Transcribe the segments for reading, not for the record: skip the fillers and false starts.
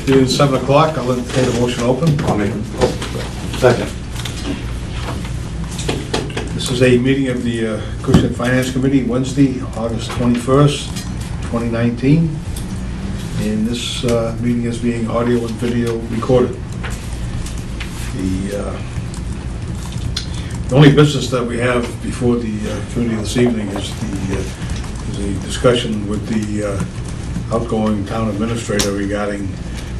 It is 7 o'clock, I'll entertain a motion open. I'll make them. Second. This is a meeting of the Acushnet Finance Committee, Wednesday, August 21st, 2019. And this meeting is being audio and video recorded. The only business that we have before the committee this evening is the discussion with the outgoing town administrator regarding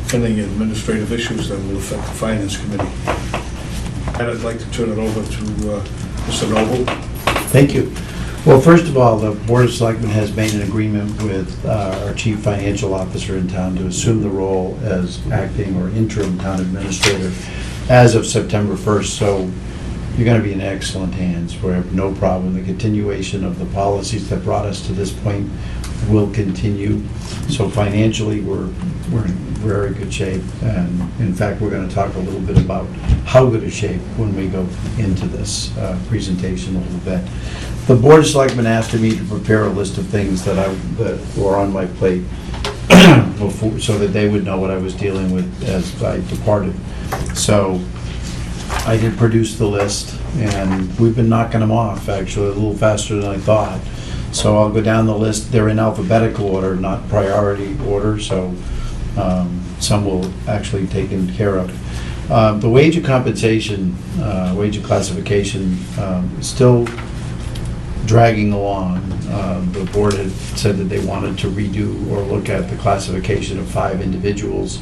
pending administrative issues that will affect the Finance Committee. And I'd like to turn it over to Mr. Noble. Thank you. Well, first of all, the Board of Selectmen has made an agreement with our Chief Financial Officer in town to assume the role as acting or interim town administrator as of September 1st. So you're going to be in excellent hands. We have no problem. The continuation of the policies that brought us to this point will continue. So financially, we're in very good shape. And in fact, we're going to talk a little bit about how good a shape when we go into this presentation a little bit. The Board of Selectmen asked me to prepare a list of things that were on my plate before, so that they would know what I was dealing with as I departed. So I did produce the list, and we've been knocking them off, actually, a little faster than I thought. So I'll go down the list. They're in alphabetical order, not priority order, so some will actually be taken care of. The wage of compensation, wage of classification, is still dragging along. The board had said that they wanted to redo or look at the classification of 5 individuals,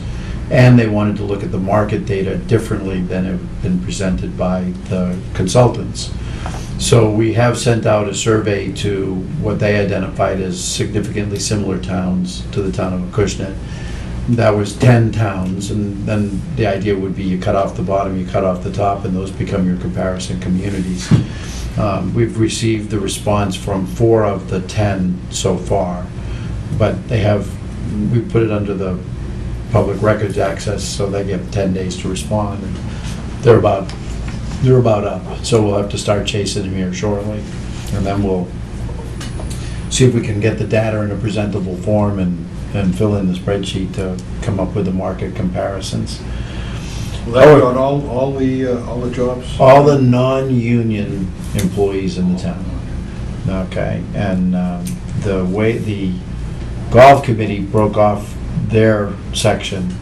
and they wanted to look at the market data differently than had been presented by the consultants. So we have sent out a survey to what they identified as significantly similar towns to the town of Acushnet. That was 10 towns, and then the idea would be you cut off the bottom, you cut off the top, and those become your comparison communities. We've received the response from 4 of the 10 so far, but we put it under the public records access, so they get 10 days to respond. And they're about up, so we'll have to start chasing them here shortly, and then we'll see if we can get the data in a presentable form and fill in the spreadsheet to come up with the market comparisons. Will that be on all the jobs? All the non-union employees in the town. Okay, and the way the golf committee broke off their section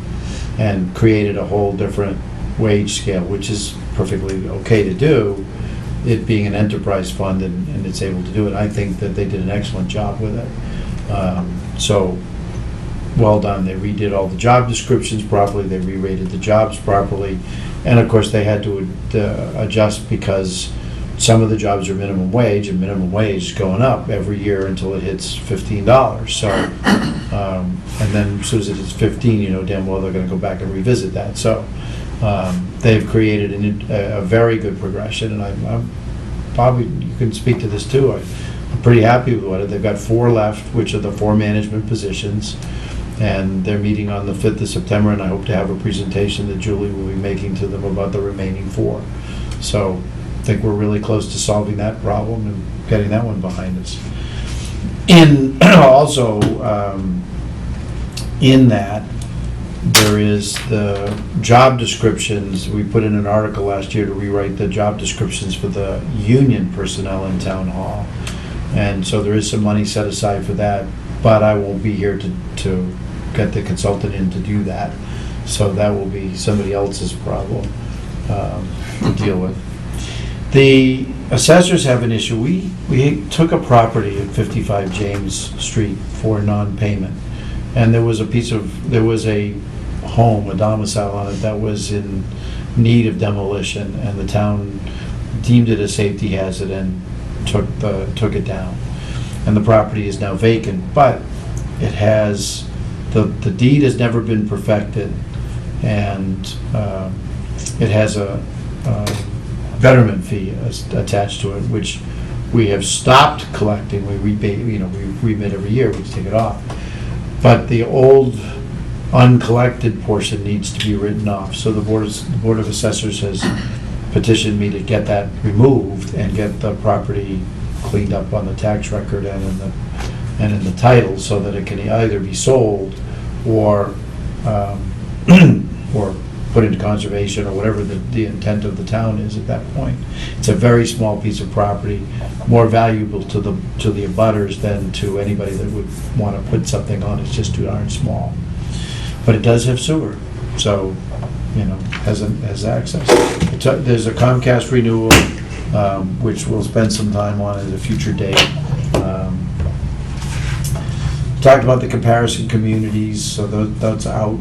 and created a whole different wage scale, which is perfectly okay to do, it being an enterprise fund, and it's able to do it. I think that they did an excellent job with it. So, well done. They redid all the job descriptions properly, they re-rated the jobs properly, and of course they had to adjust because some of the jobs are minimum wage, and minimum wage is going up every year until it hits $15. So, and then as soon as it hits 15, you know damn well they're going to go back and revisit that. So they've created a very good progression, and I'm probably, you can speak to this too, I'm pretty happy with it. They've got 4 left, which are the 4 management positions, and they're meeting on the 5th of September, and I hope to have a presentation that Julie will be making to them about the remaining 4. So I think we're really close to solving that problem and getting that one behind us. Also, in that, there is the job descriptions. We put in an article last year to rewrite the job descriptions for the union personnel in town hall. And so there is some money set aside for that, but I won't be here to get the consultant in to do that. So that will be somebody else's problem to deal with. The assessors have an issue. We took a property at 55 James Street for non-payment. And there was a home, a domicile on it that was in need of demolition, and the town deemed it a safety hazard and took it down. And the property is now vacant, but it has, the deed has never been perfected, and it has a betterment fee attached to it, which we have stopped collecting. We rebate, we remit every year, we just take it off. But the old uncollected portion needs to be written off. So the Board of Assessors has petitioned me to get that removed and get the property cleaned up on the tax record and in the title, so that it can either be sold or or put into conservation, or whatever the intent of the town is at that point. It's a very small piece of property, more valuable to the abutters than to anybody that would want to put something on. It's just too darn small. But it does have sewer, so, has access. There's a Comcast renewal, which we'll spend some time on at a future date. Talked about the comparison communities, so that's out.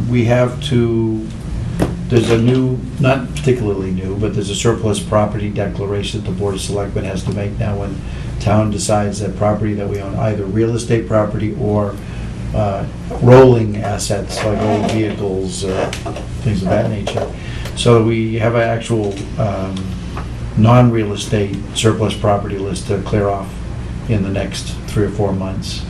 We have to, there's a new, not particularly new, but there's a surplus property declaration that the Board of Selectmen has to make now when town decides that property that we own, either real estate property or rolling assets like old vehicles, things of that nature. So we have an actual non-real estate surplus property list to clear off in the next 3 or 4 months.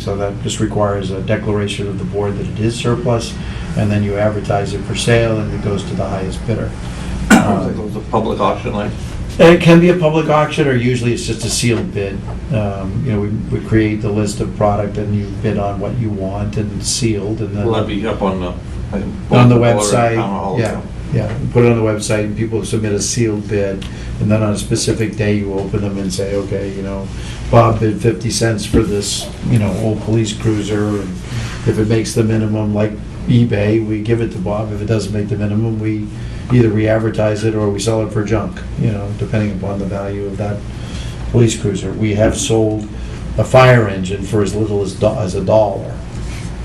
So that just requires a declaration of the board that it is surplus, and then you advertise it for sale, and it goes to the highest bidder. It was a public auction, like? It can be a public auction, or usually it's just a sealed bid. We create the list of product, and you bid on what you want, and it's sealed, and then Will that be up on the? on the website. Yeah, you put it on the website, and people submit a sealed bid, and then on a specific day, you open them and say, okay, Bob bid 50 cents for this, old police cruiser, and if it makes the minimum, like eBay, we give it to Bob. If it doesn't make the minimum, we either re-advertise it or we sell it for junk, depending upon the value of that police cruiser. We have sold a fire engine for as little as $1.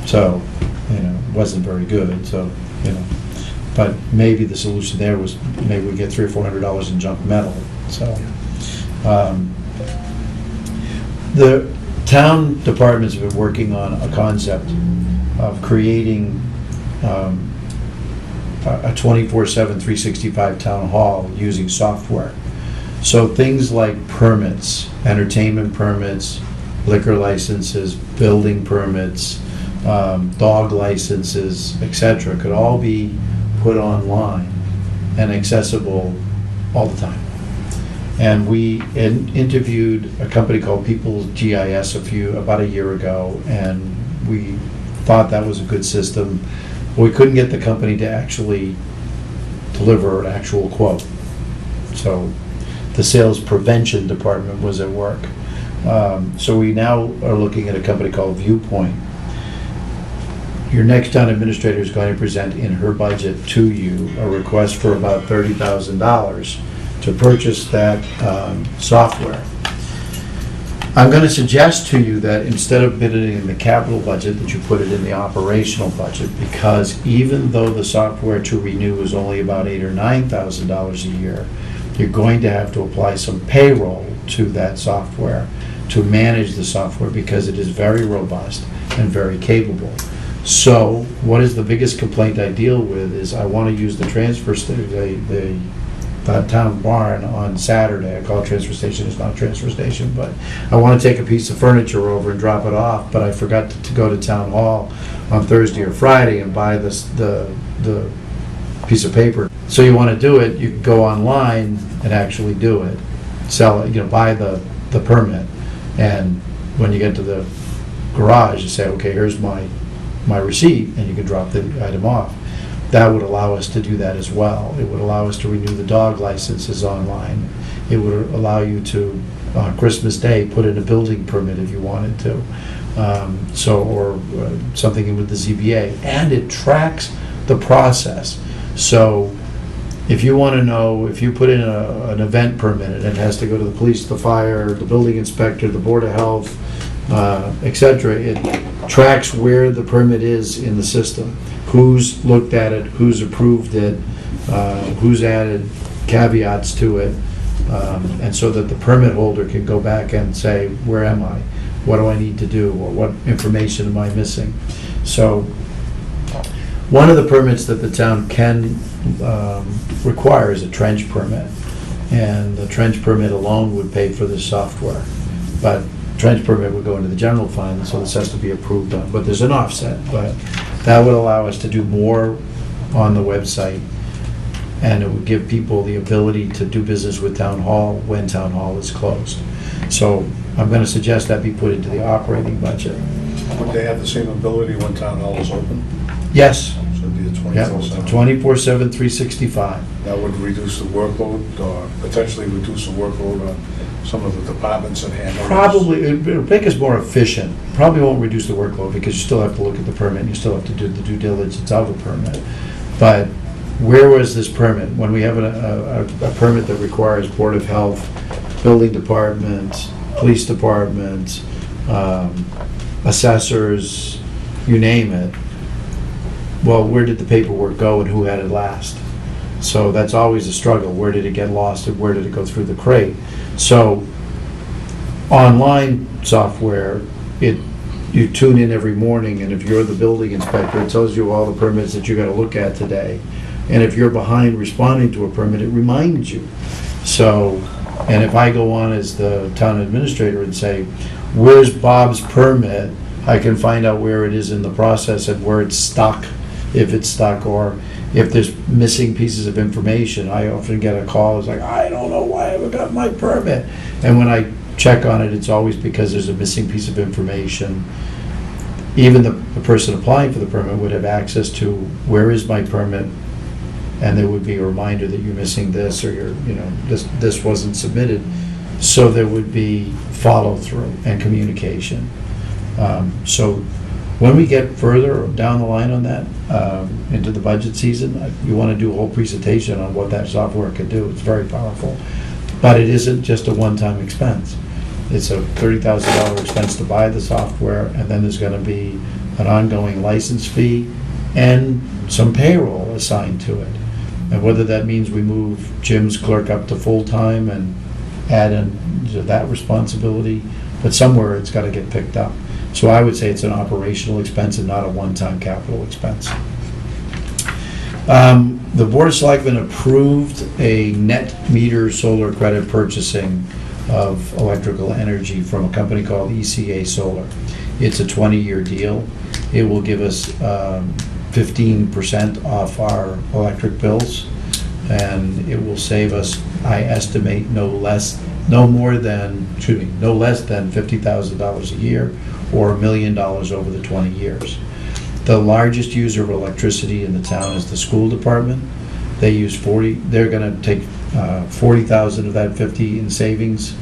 So, it wasn't very good, so, but maybe the solution there was maybe we get $300 or $400 in junk metal, so. The town departments have been working on a concept of creating a 24/7, 365 town hall using software. So things like permits, entertainment permits, liquor licenses, building permits, dog licenses, etc., could all be put online and accessible all the time. And we interviewed a company called People's GIS about a year ago, and we thought that was a good system. We couldn't get the company to actually deliver an actual quote. So the sales prevention department was at work. So we now are looking at a company called Viewpoint. Your next town administrator is going to present in her budget to you a request for about $30,000 to purchase that software. I'm going to suggest to you that instead of putting it in the capital budget, that you put it in the operational budget, because even though the software to renew is only about $8,000 or $9,000 a year, you're going to have to apply some payroll to that software to manage the software, because it is very robust and very capable. So what is the biggest complaint I deal with is I want to use the transfer station, the town barn on Saturday. I call it transfer station, it's not a transfer station, but I want to take a piece of furniture over and drop it off, but I forgot to go to town hall on Thursday or Friday and buy the piece of paper. So you want to do it, you can go online and actually do it. Sell it, buy the permit, and when you get to the garage, you say, okay, here's my receipt, and you can drop the item off. That would allow us to do that as well. It would allow us to renew the dog licenses online. It would allow you to, on Christmas Day, put in a building permit if you wanted to. Or something with the ZBA, and it tracks the process. So if you want to know, if you put in an event permit, and it has to go to the police, the fire, the building inspector, the board of health, et cetera, it tracks where the permit is in the system, who's looked at it, who's approved it, who's added caveats to it, and so that the permit holder can go back and say, where am I? What do I need to do? Or what information am I missing? So one of the permits that the town can require is a trench permit. And the trench permit alone would pay for the software. But trench permit would go into the general fund, so this has to be approved on. But there's an offset, but that would allow us to do more on the website. And it would give people the ability to do business with town hall when town hall is closed. So I'm going to suggest that be put into the operating budget. Would they have the same ability when town hall is open? Yes. So it'd be a Yeah, 24/7? 24/7, 365. That would reduce the workload, or potentially reduce the workload on some of the departments that handle this? Probably, it'll make us more efficient. Probably won't reduce the workload because you still have to look at the permit, and you still have to do the due diligence of a permit. But where was this permit? When we have a permit that requires Board of Health, Building Department, Police Department, assessors, you name it, well, where did the paperwork go and who had it last? So that's always a struggle. Where did it get lost and where did it go through the crate? So online software, you tune in every morning, and if you're the building inspector, it tells you all the permits that you gotta look at today. And if you're behind responding to a permit, it reminds you. So, and if I go on as the town administrator and say, where's Bob's permit? I can find out where it is in the process and where it's stuck, if it's stuck, or if there's missing pieces of information. I often get a call, it's like, I don't know why I haven't got my permit. And when I check on it, it's always because there's a missing piece of information. Even the person applying for the permit would have access to, where is my permit? And there would be a reminder that you're missing this, or this wasn't submitted. So there would be follow-through and communication. So when we get further down the line on that, into the budget season, you want to do a whole presentation on what that software could do. It's very powerful. But it isn't just a one-time expense. It's a $30,000 expense to buy the software, and then there's going to be an ongoing license fee and some payroll assigned to it. And whether that means we move Jim's clerk up to full-time and add in to that responsibility, but somewhere it's got to get picked up. So I would say it's an operational expense and not a one-time capital expense. The Board of Selectmen approved a net meter solar credit purchasing of electrical energy from a company called ECA Solar. It's a 20-year deal. It will give us 15% off our electric bills, and it will save us, I estimate, no less than $50,000 a year, or $1 million over the 20 years. The largest user of electricity in the town is the school department. They use they're gonna take 40,000 of that 50 in savings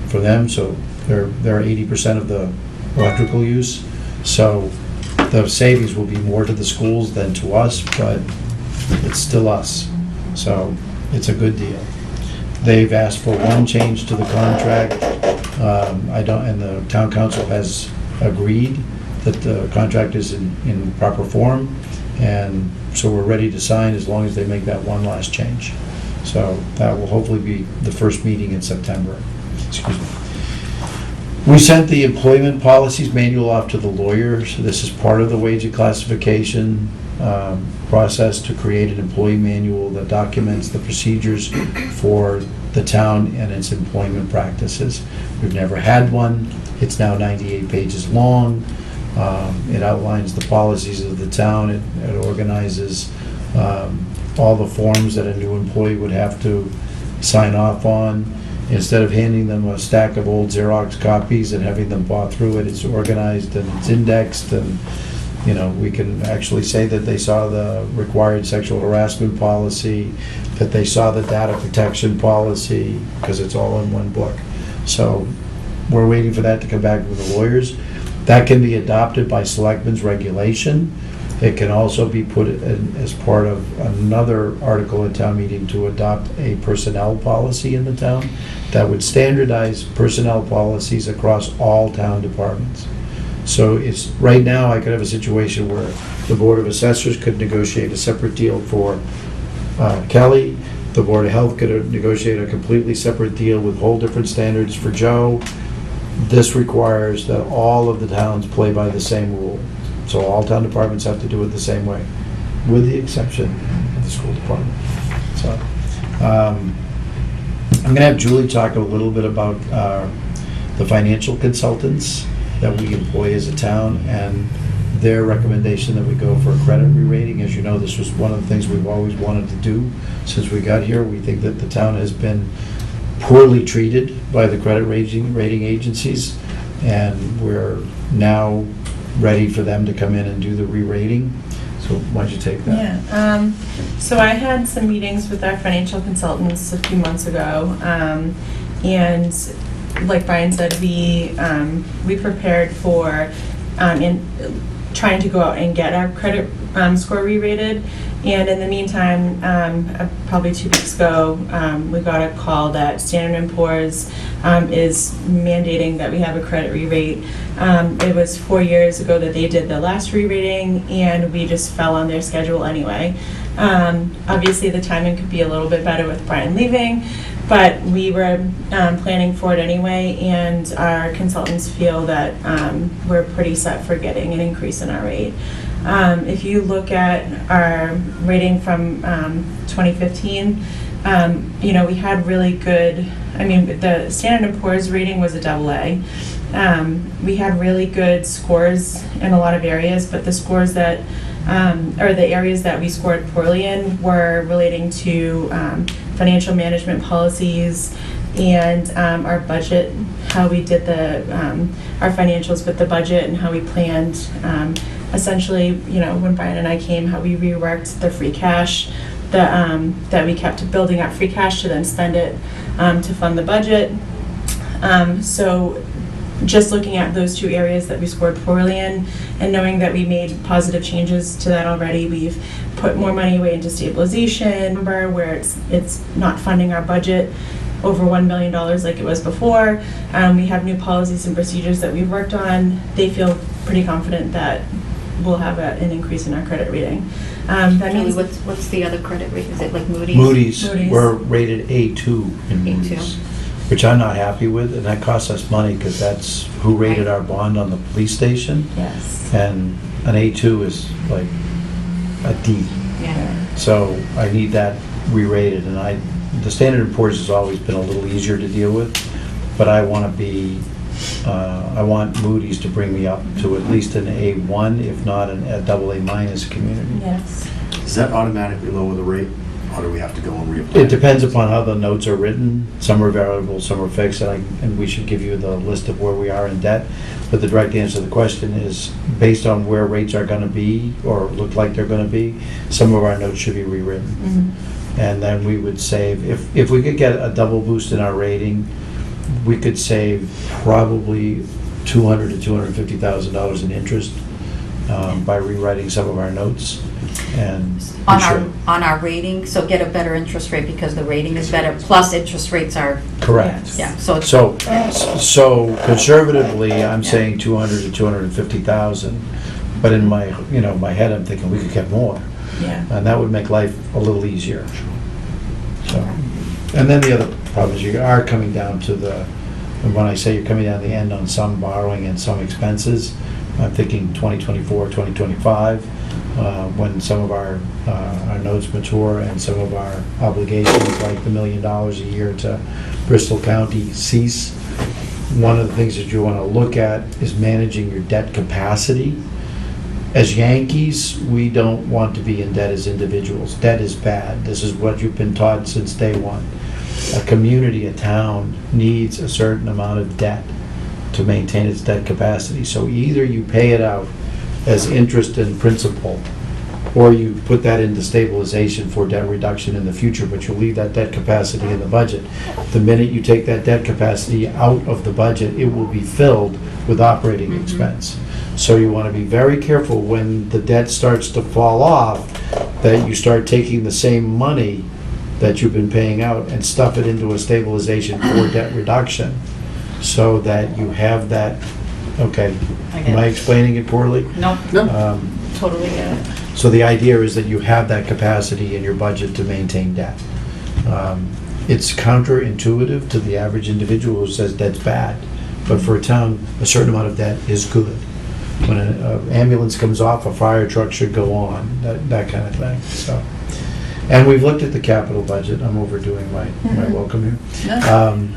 for them, so they're 80% of the electrical use. So the savings will be more to the schools than to us, but it's still us. So it's a good deal. They've asked for one change to the contract. And the town council has agreed that the contract is in proper form, and so we're ready to sign as long as they make that one last change. So that will hopefully be the first meeting in September. Excuse me. We sent the employment policies manual off to the lawyers. This is part of the wage classification process, to create an employee manual that documents the procedures for the town and its employment practices. We've never had one. It's now 98 pages long. It outlines the policies of the town. It organizes all the forms that a new employee would have to sign off on. Instead of handing them a stack of old Xerox copies and having them paw through it, it's organized and it's indexed, and we can actually say that they saw the required sexual harassment policy, that they saw the data protection policy, because it's all in one book. So we're waiting for that to come back with the lawyers. That can be adopted by selectmen's regulation. It can also be put in as part of another article at town meeting to adopt a personnel policy in the town that would standardize personnel policies across all town departments. So it's, right now, I could have a situation where the Board of Assessors could negotiate a separate deal for Kelly. The Board of Health could negotiate a completely separate deal with whole different standards for Joe. This requires that all of the towns play by the same rule. So all town departments have to do it the same way, with the exception of the school department. So, I'm gonna have Julie talk a little bit about the financial consultants that we employ as a town and their recommendation that we go for a credit re-rating. As you know, this was one of the things we've always wanted to do since we got here. We think that the town has been poorly treated by the credit rating agencies, and we're now ready for them to come in and do the re-rating. So why don't you take that? Yeah, so I had some meetings with our financial consultants a few months ago, and like Brian said, we prepared for trying to go out and get our credit score re-rated. And in the meantime, probably 2 weeks ago, we got a call that Standard & Poor's is mandating that we have a credit re-rate. It was 4 years ago that they did the last re-rating, and we just fell on their schedule anyway. Obviously, the timing could be a little bit better with Brian leaving, but we were planning for it anyway, and our consultants feel that we're pretty set for getting an increase in our rate. If you look at our rating from 2015, we had really good, the Standard & Poor's rating was a AA. We had really good scores in a lot of areas, but the scores that, or the areas that we scored poorly in were relating to financial management policies and our budget, how we did our financials with the budget and how we planned. Essentially, when Brian and I came, how we reworked the free cash, that we kept building up free cash to then spend it to fund the budget. So just looking at those two areas that we scored poorly in and knowing that we made positive changes to that already, we've put more money away into stabilization, where it's not funding our budget over $1 million like it was before. We have new policies and procedures that we've worked on. They feel pretty confident that we'll have an increase in our credit rating. That Julie, means what's the other credit rate? Is it like Moody's? Moody's, Moody's. we're rated A2 in A2. Moody's, which I'm not happy with, and that costs us money because that's who rated our bond on the police station. yes. And an A2 is like a D. Yeah. So I need that re-rated, and the Standard & Poor's has always been a little easier to deal with, but I want I want Moody's to bring me up to at least an A1, if not a AA minus community. Yes. Does that automatically lower the rate, or do we have to go and reapply? It depends upon how the notes are written. Some are variable, some are fixed, and we should give you the list of where we are in debt. But the direct answer to the question is, based on where rates are gonna be, or look like they're gonna be, some of our notes should be rewritten. Mm-hmm. And then we would save, if we could get a double boost in our rating, we could save probably $200,000 to $250,000 in interest by rewriting some of our notes. And On our rating, so get a better interest rate because the rating is better, plus interest rates are, correct. Yes. yeah, so it's. So conservatively, I'm saying 200 to 250,000, but in my head, I'm thinking we could get more, Yeah. and that would make life a little easier. So, and then the other problem is you are coming down to and when I say you're coming down the end on some borrowing and some expenses, I'm thinking 2024, 2025, when some of our notes mature and some of our obligations, like the $1 million a year to Bristol County, cease. One of the things that you want to look at is managing your debt capacity. As Yankees, we don't want to be in debt as individuals. Debt is bad. This is what you've been taught since day one. A community, a town, needs a certain amount of debt to maintain its debt capacity. So either you pay it out as interest and principal, or you put that into stabilization for debt reduction in the future, but you leave that debt capacity in the budget. The minute you take that debt capacity out of the budget, it will be filled with operating expense. So you want to be very careful when the debt starts to fall off, that you start taking the same money that you've been paying out and stuff it into a stabilization for debt reduction, so that you have that, okay, am I explaining it poorly? Nope, Um, totally get it. So the idea is that you have that capacity in your budget to maintain debt. It's counterintuitive to the average individual who says debt's bad, but for a town, a certain amount of debt is good. When an ambulance comes off, a fire truck should go on, that kind of thing, so. And we've looked at the capital budget. I'm overdoing my welcome here. No.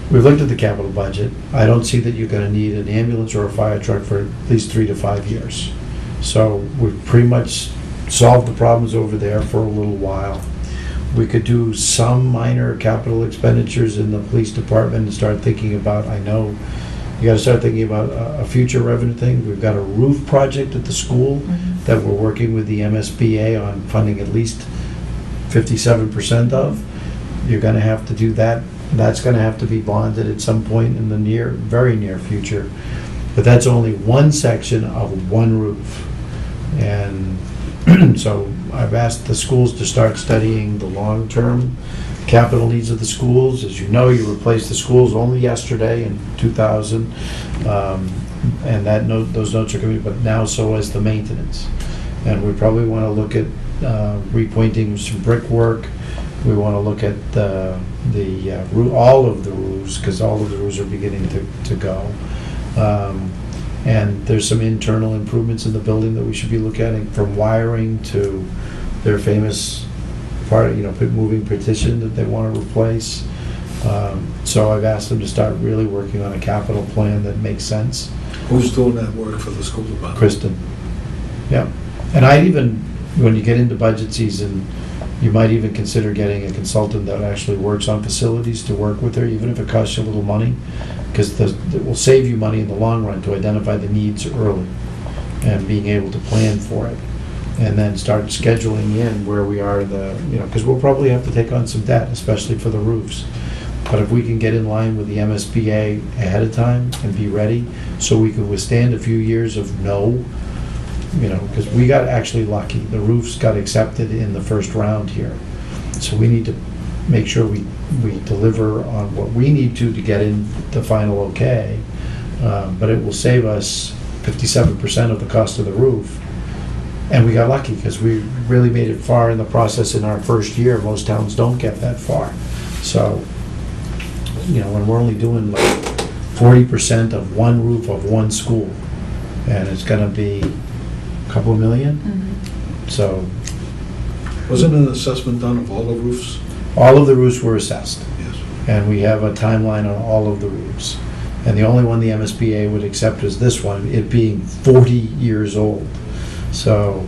We've looked at the capital budget. I don't see that you're gonna need an ambulance or a fire truck for at least 3 to 5 years. So we've pretty much solved the problems over there for a little while. We could do some minor capital expenditures in the police department and start thinking about, I know, you gotta start thinking about a future revenue thing. We've got a roof project at the school that we're working with the MSBA on funding at least 57% of. You're gonna have to do that. That's gonna have to be bonded at some point in the very near future. But that's only one section of one roof. And so I've asked the schools to start studying the long-term capital needs of the schools. As you know, you replaced the schools only yesterday in 2000. And those notes are coming, but now so is the maintenance. And we probably want to look at repointing some brickwork. We want to look at all of the roofs, because all of the roofs are beginning to go. And there's some internal improvements in the building that we should be looking at, from wiring to their famous moving partition that they want to replace. So I've asked them to start really working on a capital plan that makes sense. Who's doing that work for the school department? Kristen. Yeah. And when you get into budget season, you might even consider getting a consultant that actually works on facilities to work with her, even if it costs you a little money, because it will save you money in the long run to identify the needs early and being able to plan for it. And then start scheduling in where we are, because we'll probably have to take on some debt, especially for the roofs. But if we can get in line with the MSBA ahead of time and be ready, so we can withstand a few years of no, because we got actually lucky. The roofs got accepted in the first round here. So we need to make sure we deliver on what we need to get in the final okay. But it will save us 57% of the cost of the roof. And we got lucky because we really made it far in the process in our first year. Most towns don't get that far. So, when we're only doing like 40% of one roof of one school, and it's gonna be a couple of million. So, Wasn't an assessment done of all the roofs? all of the roofs were assessed, Yes. and we have a timeline on all of the roofs. And the only one the MSBA would accept is this one, it being 40 years old. So,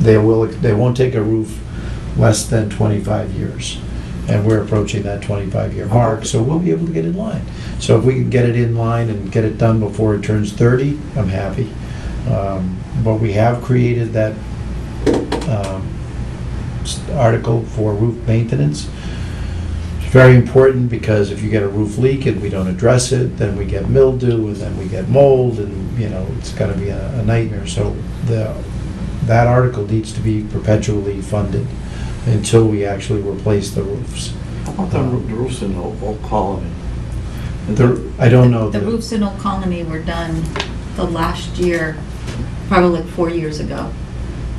they won't take a roof less than 25 years. And we're approaching that 25-year mark, so we'll be able to get in line. So if we can get it in line and get it done before it turns 30, I'm happy. But we have created that article for roof maintenance. It's very important, because if you get a roof leak and we don't address it, then we get mildew, and then we get mold, and it's going to be a nightmare. So that article needs to be perpetually funded until we actually replace the roofs. How about the roofs in Old Colony? I don't know. The roofs in Old Colony were done the last year, probably like 4 years ago.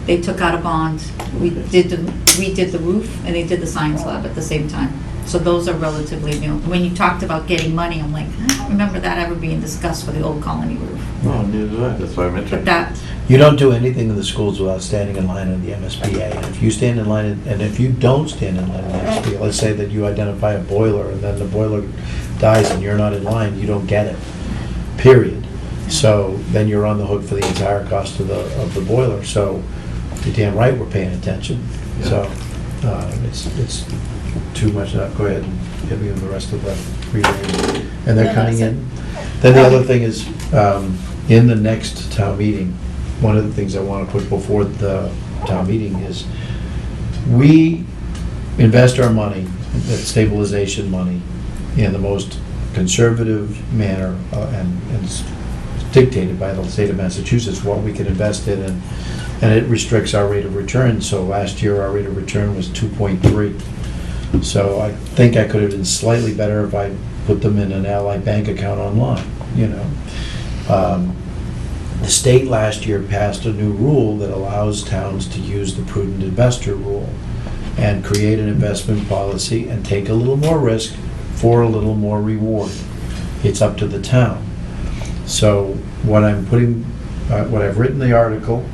They took out a bond. We did the roof, and they did the science lab at the same time. So those are relatively new. When you talked about getting money, I'm like, I don't remember that ever being discussed for the Old Colony roof. No, neither do I. That's why I mentioned. But that, You don't do anything in the schools without standing in line in the MSBA. And if you stand in line, and if you don't stand in line in the MSBA, let's say that you identify a boiler, and then the boiler dies and you're not in line, you don't get it, period. So then you're on the hook for the entire cost of the boiler. So you're damn right we're paying attention. So it's too much. Go ahead and hit me with the rest of the reading. And they're No, cutting that's in. Then the other thing is, in the next town meeting, one of the things I want to put before the town meeting is, we invest our money, that stabilization money, in the most conservative manner, and it's dictated by the state of Massachusetts, what we can invest in, and it restricts our rate of return. So last year, our rate of return was 2.3. So I think I could have been slightly better if I put them in an Ally Bank account online, you know. The state last year passed a new rule that allows towns to use the prudent investor rule and create an investment policy and take a little more risk for a little more reward. It's up to the town. So what I'm putting, what I've written the article,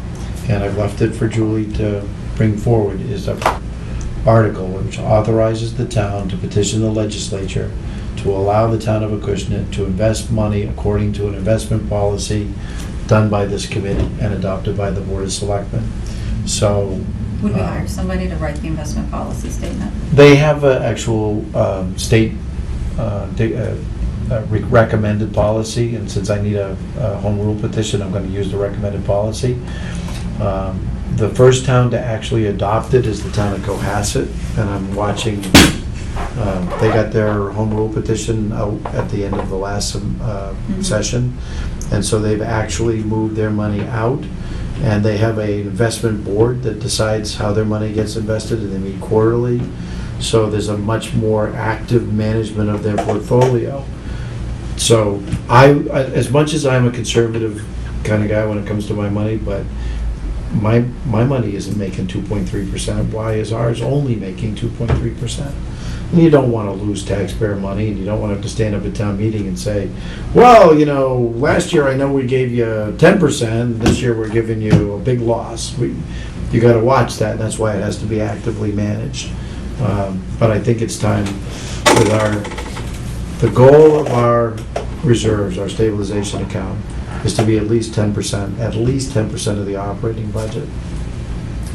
and I've left it for Julie to bring forward, is an article which authorizes the town to petition the legislature to allow the town of Acushnet to invest money according to an investment policy done by this committee and adopted by the Board of Selectmen. So Would we hire somebody to write the investment policy statement? they have an actual state recommended policy, and since I need a home rule petition, I'm going to use the recommended policy. The first town to actually adopt it is the town of Cohasset, and I'm watching, they got their home rule petition out at the end of the last session, and so they've actually moved their money out, and they have an investment board that decides how their money gets invested, and they meet quarterly. So there's a much more active management of their portfolio. So as much as I'm a conservative kind of guy when it comes to my money, but my money isn't making 2.3%. Why is ours only making 2.3%? And you don't want to lose taxpayer money, and you don't want to have to stand up at town meeting and say, well, you know, last year I know we gave you 10%, this year we're giving you a big loss. You got to watch that, and that's why it has to be actively managed. But I think it's time with the goal of our reserves, our stabilization account, is to be at least 10% of the operating budget.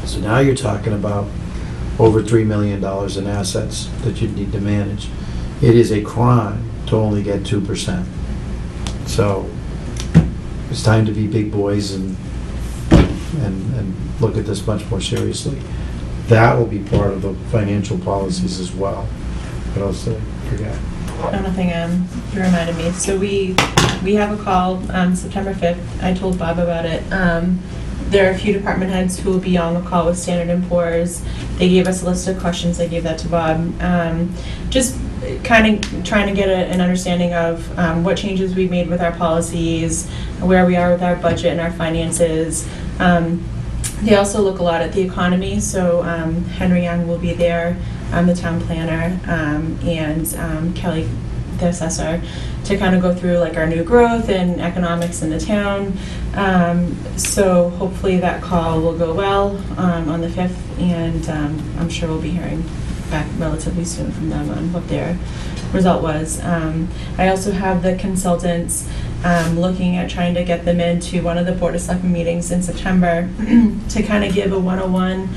So now you're talking about over $3 million in assets that you need to manage. It is a crime to only get 2%. So it's time to be big boys and look at this much more seriously. That will be part of the financial policies as well. What else did I forget? Oh, nothing, you reminded me. So we have a call, September 5th. I told Bob about it. There are a few department heads who will be on the call with Standard & Poor's. They gave us a list of questions. I gave that to Bob. Just kind of trying to get an understanding of what changes we've made with our policies, where we are with our budget and our finances. They also look a lot at the economy, so Henry Young will be there, the town planner, and Kelly, the assessor, to kind of go through like our new growth and economics in the town. So hopefully that call will go well on the 5th, and I'm sure we'll be hearing back relatively soon from them on what their result was. I also have the consultants looking at trying to get them into one of the Board of Selectmen meetings in September to kind of give a 101.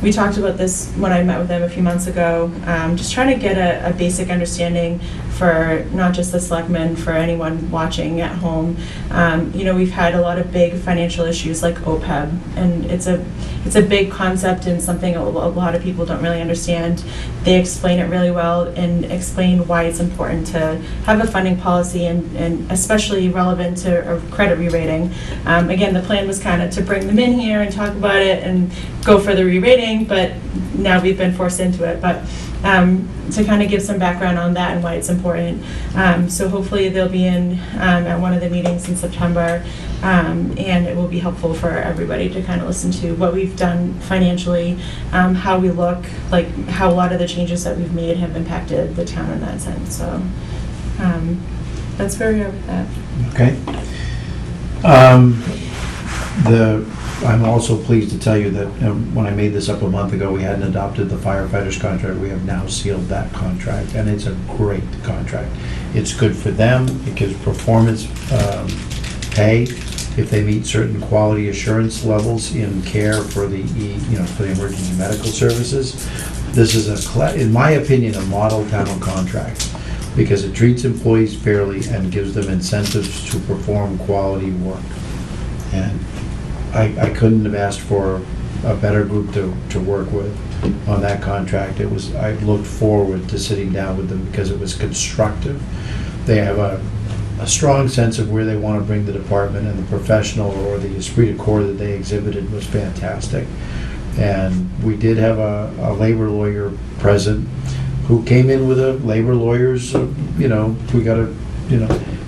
We talked about this when I met with them a few months ago, just trying to get a basic understanding for not just the selectmen, for anyone watching at home. You know, we've had a lot of big financial issues like OPEB, and it's a big concept and something a lot of people don't really understand. They explain it really well and explain why it's important to have a funding policy, and especially relevant to a credit re-rating. Again, the plan was kind of to bring them in here and talk about it and go for the re-rating, but now we've been forced into it. But to kind of give some background on that and why it's important. So hopefully they'll be in at one of the meetings in September, and it will be helpful for everybody to kind of listen to what we've done financially, how we look, like how a lot of the changes that we've made have impacted the town in that sense. So that's where we are with that. Okay. I'm also pleased to tell you that when I made this up a month ago, we hadn't adopted the firefighters contract. We have now sealed that contract, and it's a great contract. It's good for them. It gives performance pay if they meet certain quality assurance levels in care for the for the emergency medical services. This is in my opinion, a model town contract because it treats employees fairly and gives them incentives to perform quality work. And I couldn't have asked for a better group to work with on that contract. I looked forward to sitting down with them because it was constructive. They have a strong sense of where they want to bring the department, and the professional or the esprit de corps that they exhibited was fantastic. And we did have a labor lawyer present who came in with a labor lawyer's, we got to,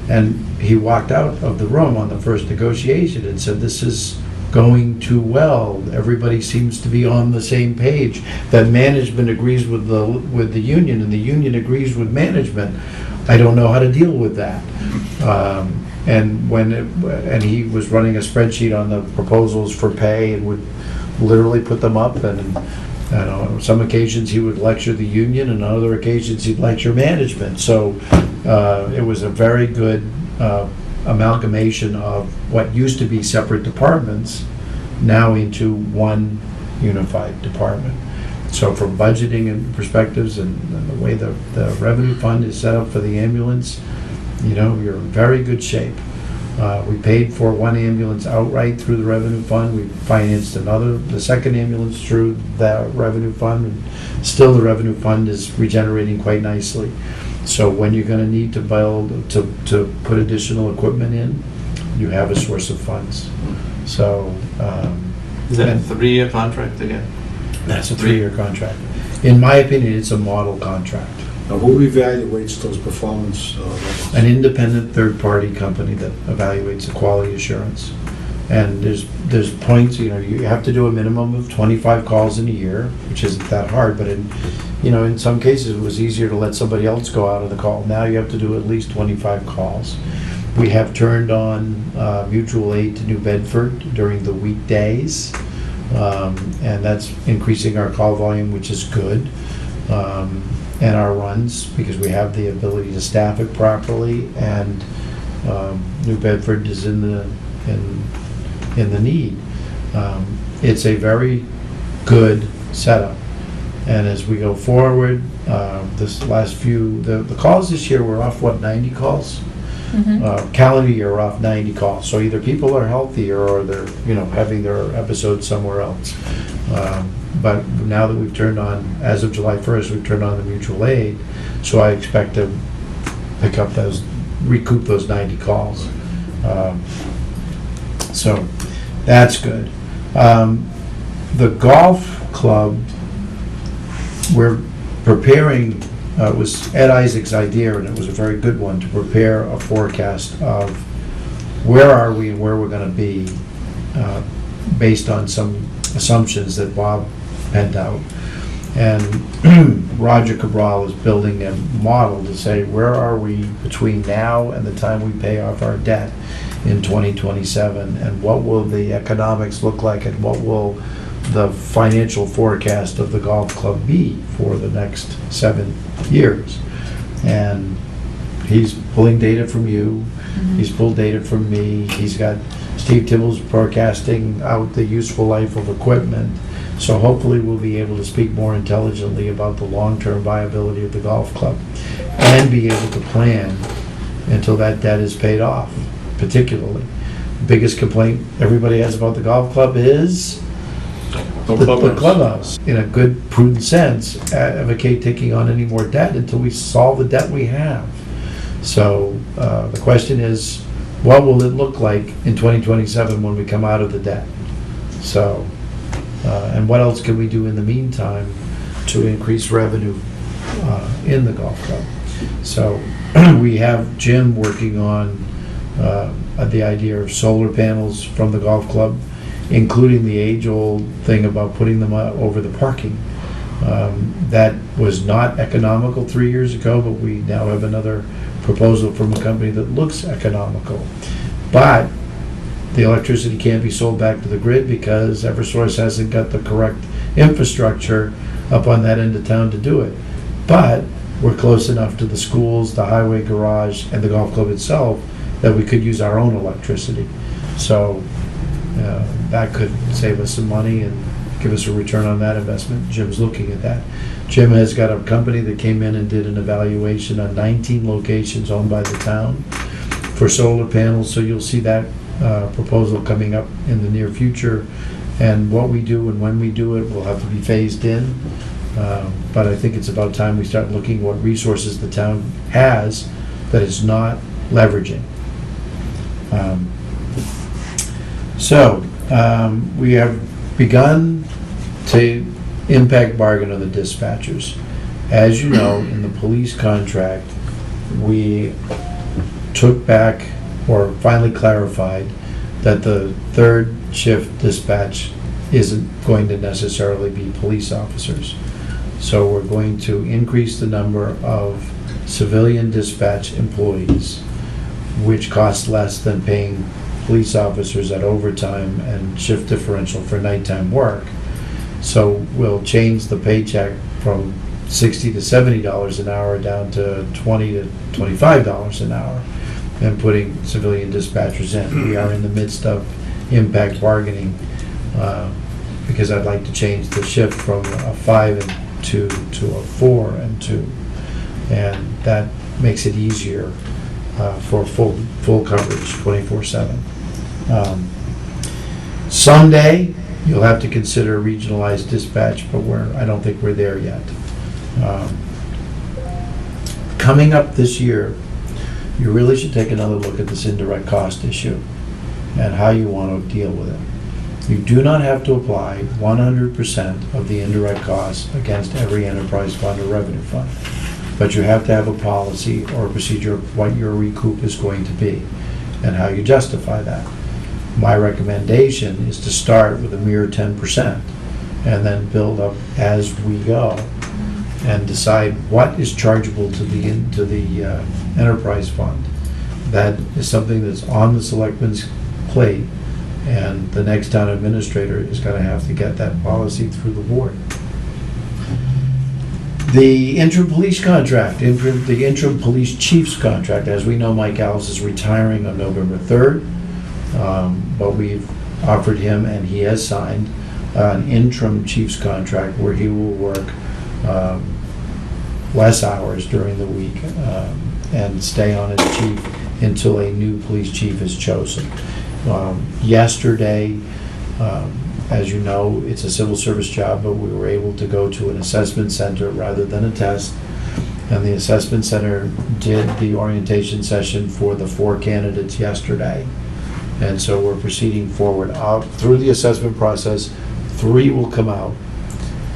and he walked out of the room on the first negotiation and said, "This is going too well. Everybody seems to be on the same page. That management agrees with the union, and the union agrees with management. I don't know how to deal with that." And he was running a spreadsheet on the proposals for pay and would literally put them up, and on some occasions he would lecture the union, and on other occasions he'd lecture management. So it was a very good amalgamation of what used to be separate departments now into one unified department. So from budgeting and perspectives and the way the revenue fund is set up for the ambulance, you're in very good shape. We paid for one ambulance outright through the revenue fund. We financed the second ambulance through that revenue fund, and still the revenue fund is regenerating quite nicely. So when you're gonna need to to put additional equipment in, you have a source of funds. So, Is that a and 3-year contract again? that's a 3-year contract. In my opinion, it's a model contract. Now, who evaluates those performance levels? An independent third-party company that evaluates the quality assurance. And there's points, you have to do a minimum of 25 calls in a year, which isn't that hard, but in some cases, it was easier to let somebody else go out of the call. Now you have to do at least 25 calls. We have turned on mutual aid to New Bedford during the weekdays, and that's increasing our call volume, which is good. And our runs, because we have the ability to staff it properly, and New Bedford is in the need. It's a very good setup, and as we go forward, this last few, the calls this year were off, 90 calls? Calendar year, we're off 90 calls. So either people are healthier or they're, having their episodes somewhere else. But now that we've turned on, as of July 1st, we've turned on the mutual aid, so I expect to recoup those 90 calls. So that's good. The golf club, we're preparing, it was Ed Isaac's idea, and it was a very good one, to prepare a forecast of where are we and where we're going to be based on some assumptions that Bob penned out. And Roger Cabral is building a model to say, where are we between now and the time we pay off our debt in 2027, and what will the economics look like, and what will the financial forecast of the golf club be for the next 7 years. And he's pulling data from you, he's pulled data from me, he's got Steve Tibble's forecasting out the useful life of equipment. So hopefully we'll be able to speak more intelligently about the long-term viability of the golf club and be able to plan until that debt is paid off. Particularly, the biggest complaint everybody has about the golf club is the clubhouse. In a good, prudent sense, advocate taking on any more debt until we solve the debt we have. So the question is, what will it look like in 2027 when we come out of the debt? So, and what else can we do in the meantime to increase revenue in the golf club? So we have Jim working on the idea of solar panels from the golf club, including the age-old thing about putting them over the parking. That was not economical 3 years ago, but we now have another proposal from a company that looks economical. But the electricity can't be sold back to the grid because Eversource hasn't got the correct infrastructure up on that end of town to do it. But we're close enough to the schools, the highway garage, and the golf club itself that we could use our own electricity. So that could save us some money and give us a return on that investment. Jim's looking at that. Jim has got a company that came in and did an evaluation on 19 locations owned by the town for solar panels, so you'll see that proposal coming up in the near future, and what we do and when we do it will have to be phased in. But I think it's about time we start looking what resources the town has that it's not leveraging. We have begun to impact bargain on the dispatchers. As you know, in the police contract, we took back, or finally clarified, that the third shift dispatch isn't going to necessarily be police officers. So we're going to increase the number of civilian dispatch employees, which costs less than paying police officers at overtime and shift differential for nighttime work. So we'll change the paycheck from $60 to $70 an hour down to $20 to $25 an hour, and putting civilian dispatchers in. We are in the midst of impact bargaining, because I'd like to change the shift from a 5 and 2 to a 4 and 2. And that makes it easier for full coverage, 24/7. Someday, you'll have to consider regionalized dispatch, but I don't think we're there yet. Coming up this year, you really should take another look at this indirect cost issue and how you want to deal with it. You do not have to apply 100% of the indirect costs against every enterprise fund or revenue fund, but you have to have a policy or a procedure of what your recoup is going to be and how you justify that. My recommendation is to start with a mere 10% and then build up as we go and decide what is chargeable to the enterprise fund. That is something that's on the selectmen's plate, and the next town administrator is going to have to get that policy through the board. The interim police contract, the interim police chief's contract, as we know, Mike Alves is retiring on November 3rd, but we've offered him, and he has signed, an interim chief's contract where he will work less hours during the week and stay on as chief until a new police chief is chosen. Yesterday, as you know, it's a civil service job, but we were able to go to an assessment center rather than a test. And the assessment center did the orientation session for the 4 candidates yesterday. And so we're proceeding forward. Through the assessment process, 3 will come out.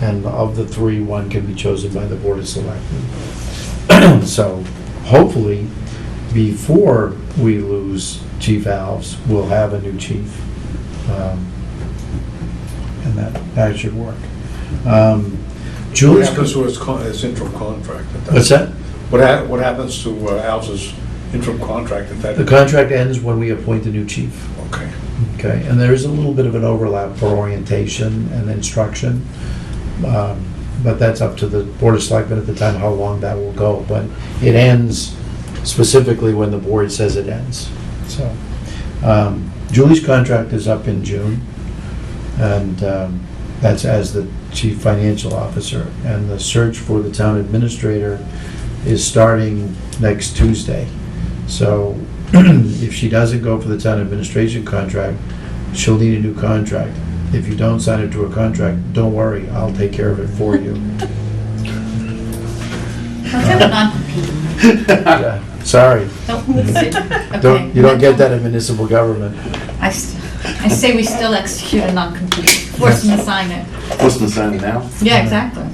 And of the 3, 1 can be chosen by the Board of Selectmen. So hopefully, before we lose Chief Alves, we'll have a new chief. And that should work. What Julie's. happens to his interim contract? What's that? What happens to Al's interim contract at that? The contract ends when we appoint a new chief. Okay. Okay, and there is a little bit of an overlap for orientation and instruction. But that's up to the Board of Selectmen at the time how long that will go. But it ends specifically when the board says it ends. So Julie's contract is up in June, and that's as the chief financial officer. And the search for the town administrator is starting next Tuesday. So if she doesn't go for the town administration contract, she'll need a new contract. If you don't sign it to a contract, don't worry, I'll take care of it for you. Let's have a non-compete. Yeah, sorry. Nope, listen. Okay. You don't get that in municipal government. I say we still execute a non-compete, force them to sign it. Force them to sign it now? Yeah, exactly.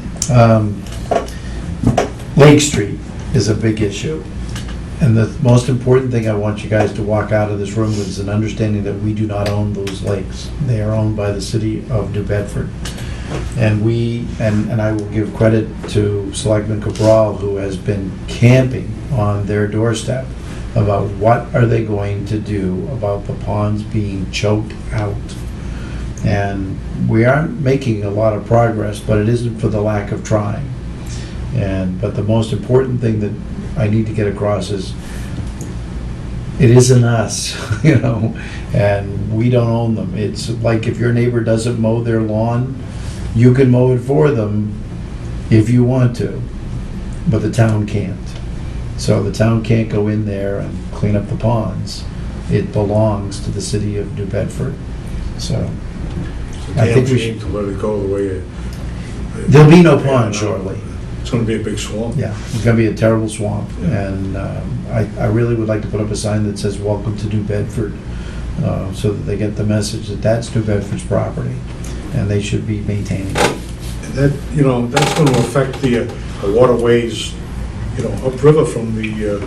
Lake Street is a big issue. And the most important thing I want you guys to walk out of this room with is an understanding that we do not own those lakes. They are owned by the city of New Bedford. And and I will give credit to Selectman Cabral, who has been camping on their doorstep about what are they going to do about the ponds being choked out. And we aren't making a lot of progress, but it isn't for the lack of trying. But the most important thing that I need to get across is it isn't us, and we don't own them. It's like if your neighbor doesn't mow their lawn, you can mow it for them if you want to, but the town can't. So the town can't go in there and clean up the ponds. it belongs to the city of New Bedford. So It's a I damn think we shame to let it go the way it... there'll be no pond shortly. It's gonna be a big swamp. Yeah, it's gonna be a terrible swamp, and I really would like to put up a sign that says, "Welcome to New Bedford," so that they get the message that that's New Bedford's property, and they should be maintaining it. And that, that's gonna affect the waterways, upriver from the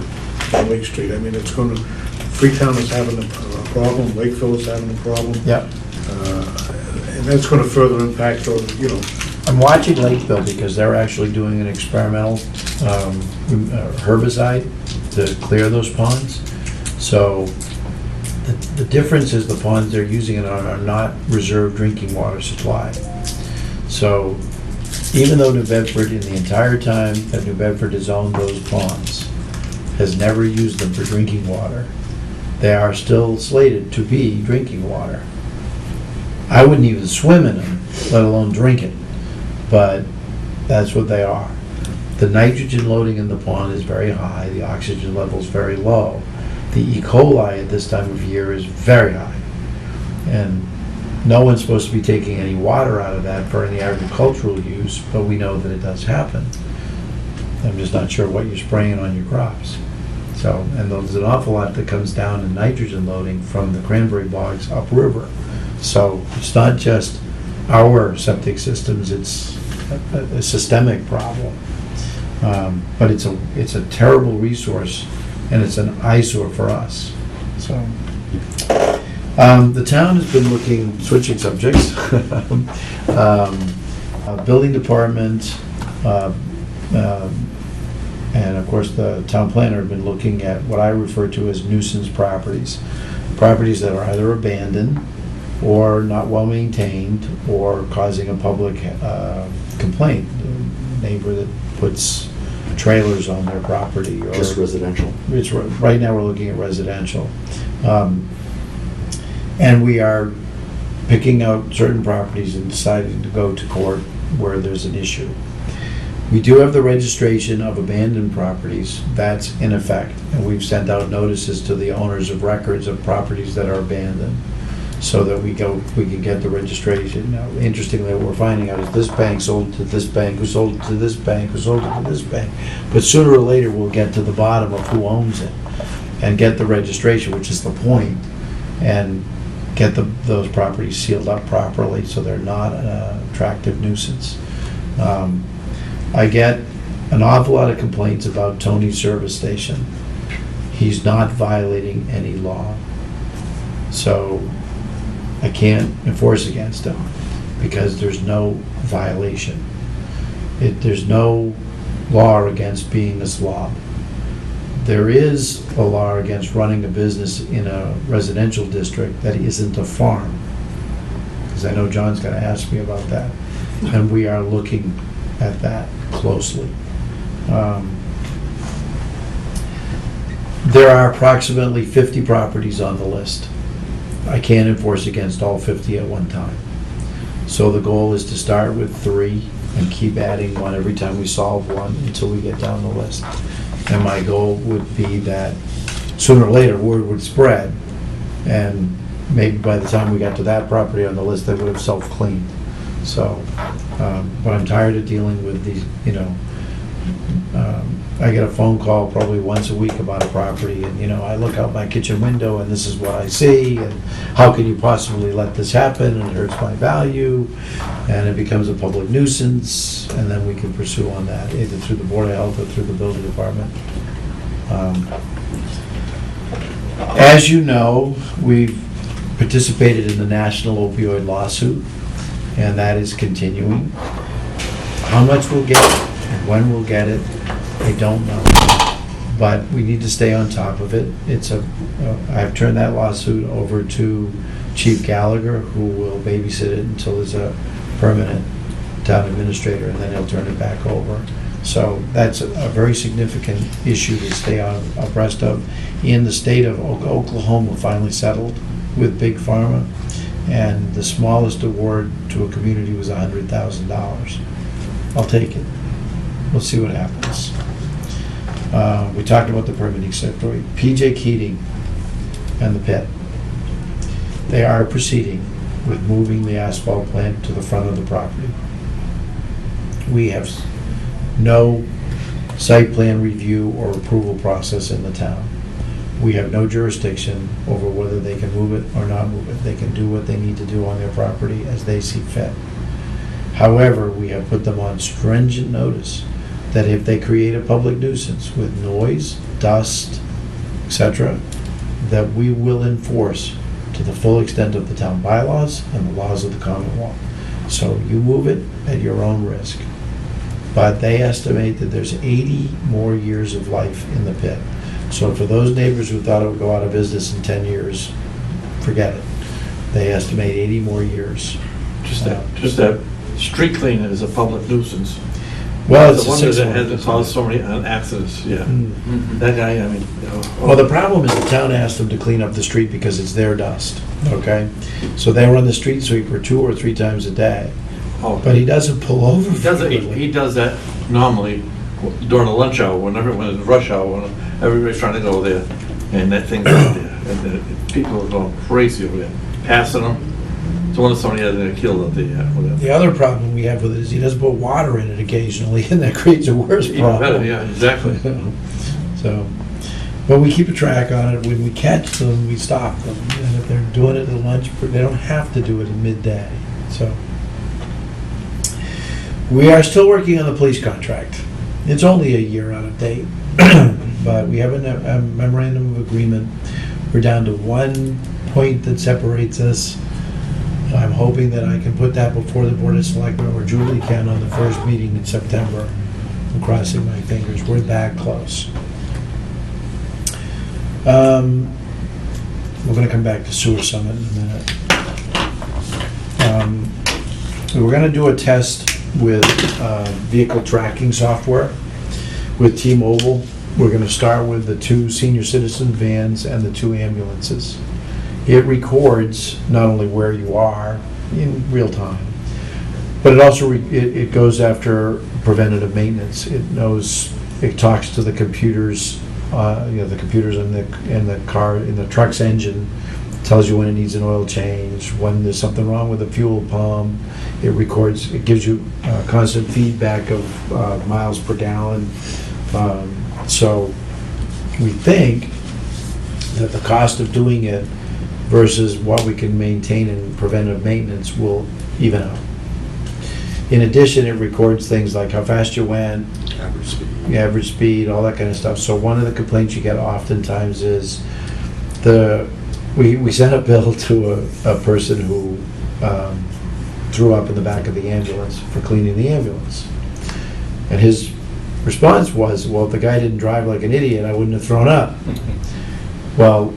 Lake Street. I mean, it's gonna, Freetown is having a problem, Lakeville is having a problem. Yep. And that's gonna further impact, I'm watching Lakeville because they're actually doing an experimental herbicide to clear those ponds. So the difference is the ponds they're using it on are not reserved drinking water supply. So even though New Bedford, in the entire time that New Bedford has owned those ponds, has never used them for drinking water, they are still slated to be drinking water. I wouldn't even swim in them, let alone drink it. But that's what they are. The nitrogen loading in the pond is very high, the oxygen level is very low. The E. coli at this time of year is very high. And no one's supposed to be taking any water out of that for any agricultural use, but we know that it does happen. I'm just not sure what you're spraying on your crops. So, and there's an awful lot that comes down in nitrogen loading from the cranberry bogs upriver. So it's not just our septic systems, it's a systemic problem. But it's a terrible resource, and it's an eyesore for us. So, the town has been looking, switching subjects, building department, and of course the town planner have been looking at what I refer to as nuisance properties. Properties that are either abandoned or not well maintained or causing a public complaint. A neighbor that puts trailers on their property. Or Just residential. It's, right now we're looking at residential. And we are picking out certain properties and deciding to go to court where there's an issue. We do have the registration of abandoned properties, that's in effect, and we've sent out notices to the owners of records of properties that are abandoned, so that we can get the registration. Now, interestingly, what we're finding out is this bank sold to this bank, who sold it to this bank, who sold it to this bank, but sooner or later, we'll get to the bottom of who owns it, and get the registration, which is the point, and get those properties sealed up properly, so they're not an attractive nuisance. I get an awful lot of complaints about Tony's service station. He's not violating any law. So I can't enforce against him because there's no violation. There's no law against being a slob. There is a law against running a business in a residential district that isn't a farm. Because I know John's gonna ask me about that. And we are looking at that closely. There are approximately 50 properties on the list. I can't enforce against all 50 at one time. So the goal is to start with 3 and keep adding one every time we solve one until we get down the list. And my goal would be that sooner or later word would spread, and maybe by the time we got to that property on the list, they would have self-cleaned. So, but I'm tired of dealing with these, I get a phone call probably once a week about a property, and, I look out my kitchen window and this is what I see, and how can you possibly let this happen, and it hurts my value, and it becomes a public nuisance, and then we can pursue on that, either through the Board of Health or through the Building Department. As you know, we've participated in the national opioid lawsuit, and that is continuing. How much we'll get and when we'll get it, I don't know. But we need to stay on top of it. I've turned that lawsuit over to Chief Gallagher, who will babysit it until there's a permanent town administrator, and then he'll turn it back over. So that's a very significant issue to stay abreast of. In the state of Oklahoma, finally settled with Big Pharma, and the smallest award to a community was $100,000. I'll take it. We'll see what happens. We talked about the permitting sector. PJ Keating and the pit. They are proceeding with moving the asphalt plant to the front of the property. We have no site plan review or approval process in the town. We have no jurisdiction over whether they can move it or not move it. They can do what they need to do on their property as they see fit. However, we have put them on stringent notice that if they create a public nuisance with noise, dust, etc., that we will enforce to the full extent of the town bylaws and the laws of the Commonwealth. So you move it at your own risk. But they estimate that there's 80 more years of life in the pit. So for those neighbors who thought it would go out of business in 10 years, forget it. They estimate 80 more years. Just that street cleaning is a public nuisance. Well, The it's a one that 6 hasn't caused so many accidents, yeah. That guy, I mean, you know. Well, the problem is the town asked them to clean up the street because it's their dust, okay? So they run the street sweeper 2 or 3 times a day, Oh, but he doesn't pull over He does it, frequently. he does that normally during the lunch hour, when it's rush hour, when everybody's trying to go there, and that thing's out there, and people are going crazy over there, passing them. So when somebody has killed up there, whatever. The other problem we have with it is he doesn't put water in it occasionally, and that creates a worse Even problem. better, yeah, exactly. So, but we keep a track on it. When we catch them, we stop them. And if they're doing it at lunch, they don't have to do it at midday. So, we are still working on the police contract. It's only a year out of date, but we have a memorandum of agreement. We're down to one point that separates us. I'm hoping that I can put that before the Board of Selectmen, or Julie can, on the first meeting in September. I'm crossing my fingers. We're that close. We're going to come back to Sewer Summit in a minute. We're going to do a test with vehicle tracking software with T-Mobile. We're going to start with the 2 senior citizen vans and the 2 ambulances. It records not only where you are in real time, but it also it goes after preventative maintenance. It knows, it talks to the computers, the computers in the car, in the truck's engine, tells you when it needs an oil change, when there's something wrong with the fuel pump. It records, it gives you constant feedback of miles per gallon. So we think that the cost of doing it versus what we can maintain in preventive maintenance will even out. In addition, it records things like how fast you went, average speed, all that kind of stuff. So one of the complaints you get oftentimes is we sent a bill to a person who threw up in the back of the ambulance for cleaning the ambulance. And his response was, well, if the guy didn't drive like an idiot, I wouldn't have thrown up. Well,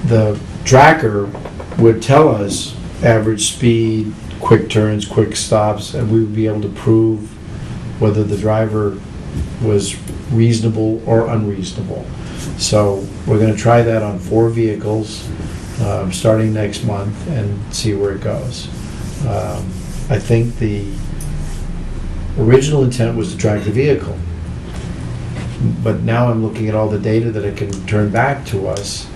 the tracker would tell us average speed, quick turns, quick stops, and we would be able to prove whether the driver was reasonable or unreasonable. So we're going to try that on 4 vehicles starting next month and see where it goes. I think the original intent was to track the vehicle, but now I'm looking at all the data that it can turn back to us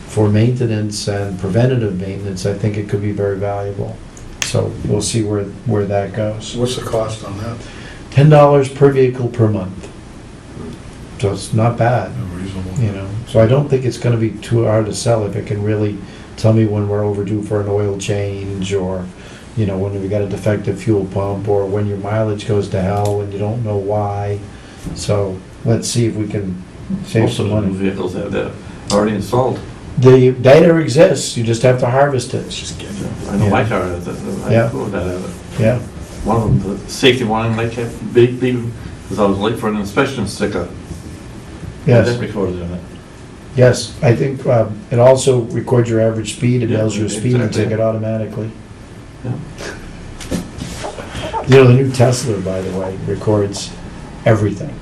for maintenance and preventative maintenance. I think it could be very valuable. So we'll see where that goes. What's the cost on that? $10 per vehicle per month. So it's not bad, Reasonable. you know. So I don't think it's going to be too hard to sell if it can really tell me when we're overdue for an oil change, or, you know, when we got a defective fuel pump, or when your mileage goes to hell and you don't know why. So let's see if we can save Most some of the new money. vehicles have that already installed. The data exists, you just have to harvest it. I know my Yeah. car has it, I Yeah. proved that have it. Yeah, One of them, the safety warning light kept beeping, because I was late for an inspection sticker. That yes, recorded in it. yes. I think it also records your average speed, it Yeah, tells you a speeding exactly. ticket automatically. Yeah. You know, the new Tesla, by the way, records everything,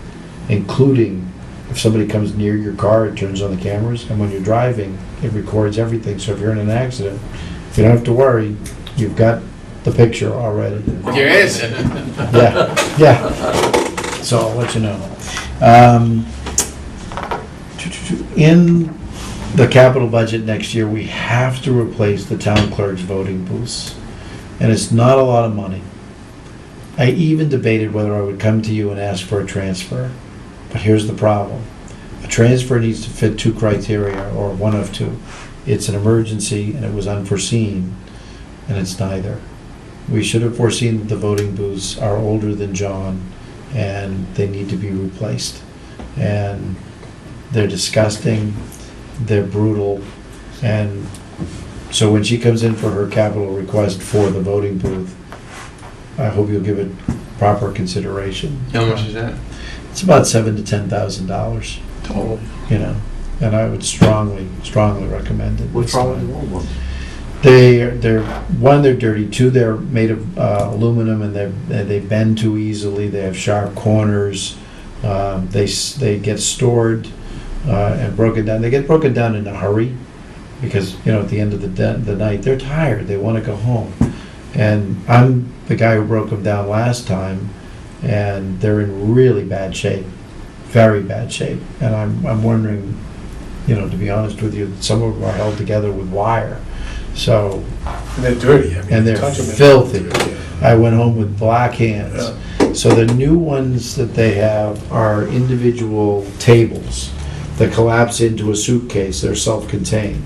including if somebody comes near your car, it turns on the cameras, and when you're driving, it records everything. So if you're in an accident, you don't have to worry, you've got the picture already. You're innocent. Yeah. So I'll let you know. In the capital budget next year, we have to replace the town clerk's voting booths. And it's not a lot of money. I even debated whether I would come to you and ask for a transfer. But here's the problem. A transfer needs to fit two criteria, or one of two. It's an emergency and it was unforeseen, and it's neither. We should have foreseen that the voting booths are older than John and they need to be replaced. And they're disgusting, they're brutal, and so when she comes in for her capital request for the voting booth, I hope you'll give it proper consideration. How much is that? It's about $7,000 to $10,000, Total. you know, and I would strongly recommend it. What's wrong with the old ones? They're one, they're dirty. Two, they're made of aluminum and they bend too easily. They have sharp corners. They get stored and broken down. They get broken down in a hurry because, you know, at the end of the night, they're tired. They want to go home. And I'm the guy who broke them down last time, and they're in really bad shape, very bad shape. And I'm wondering, you know, to be honest with you, some of them are held together with wire. So, And they're dirty. I mean, and they're touch 'em filthy. Yeah. I went home with black hands. So the new ones that they have are individual tables that collapse into a suitcase. They're self-contained.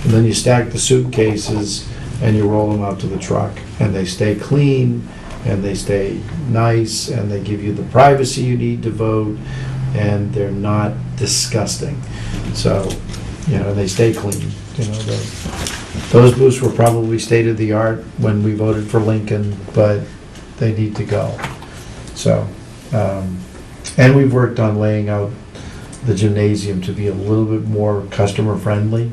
And then you stack the suitcases and you roll them out to the truck. And they stay clean and they stay nice and they give you the privacy you need to vote, and they're not disgusting. So, you know, they stay clean. You know, those booths were probably state-of-the-art when we voted for Lincoln, but they need to go. So, and we've worked on laying out the gymnasium to be a little bit more customer-friendly,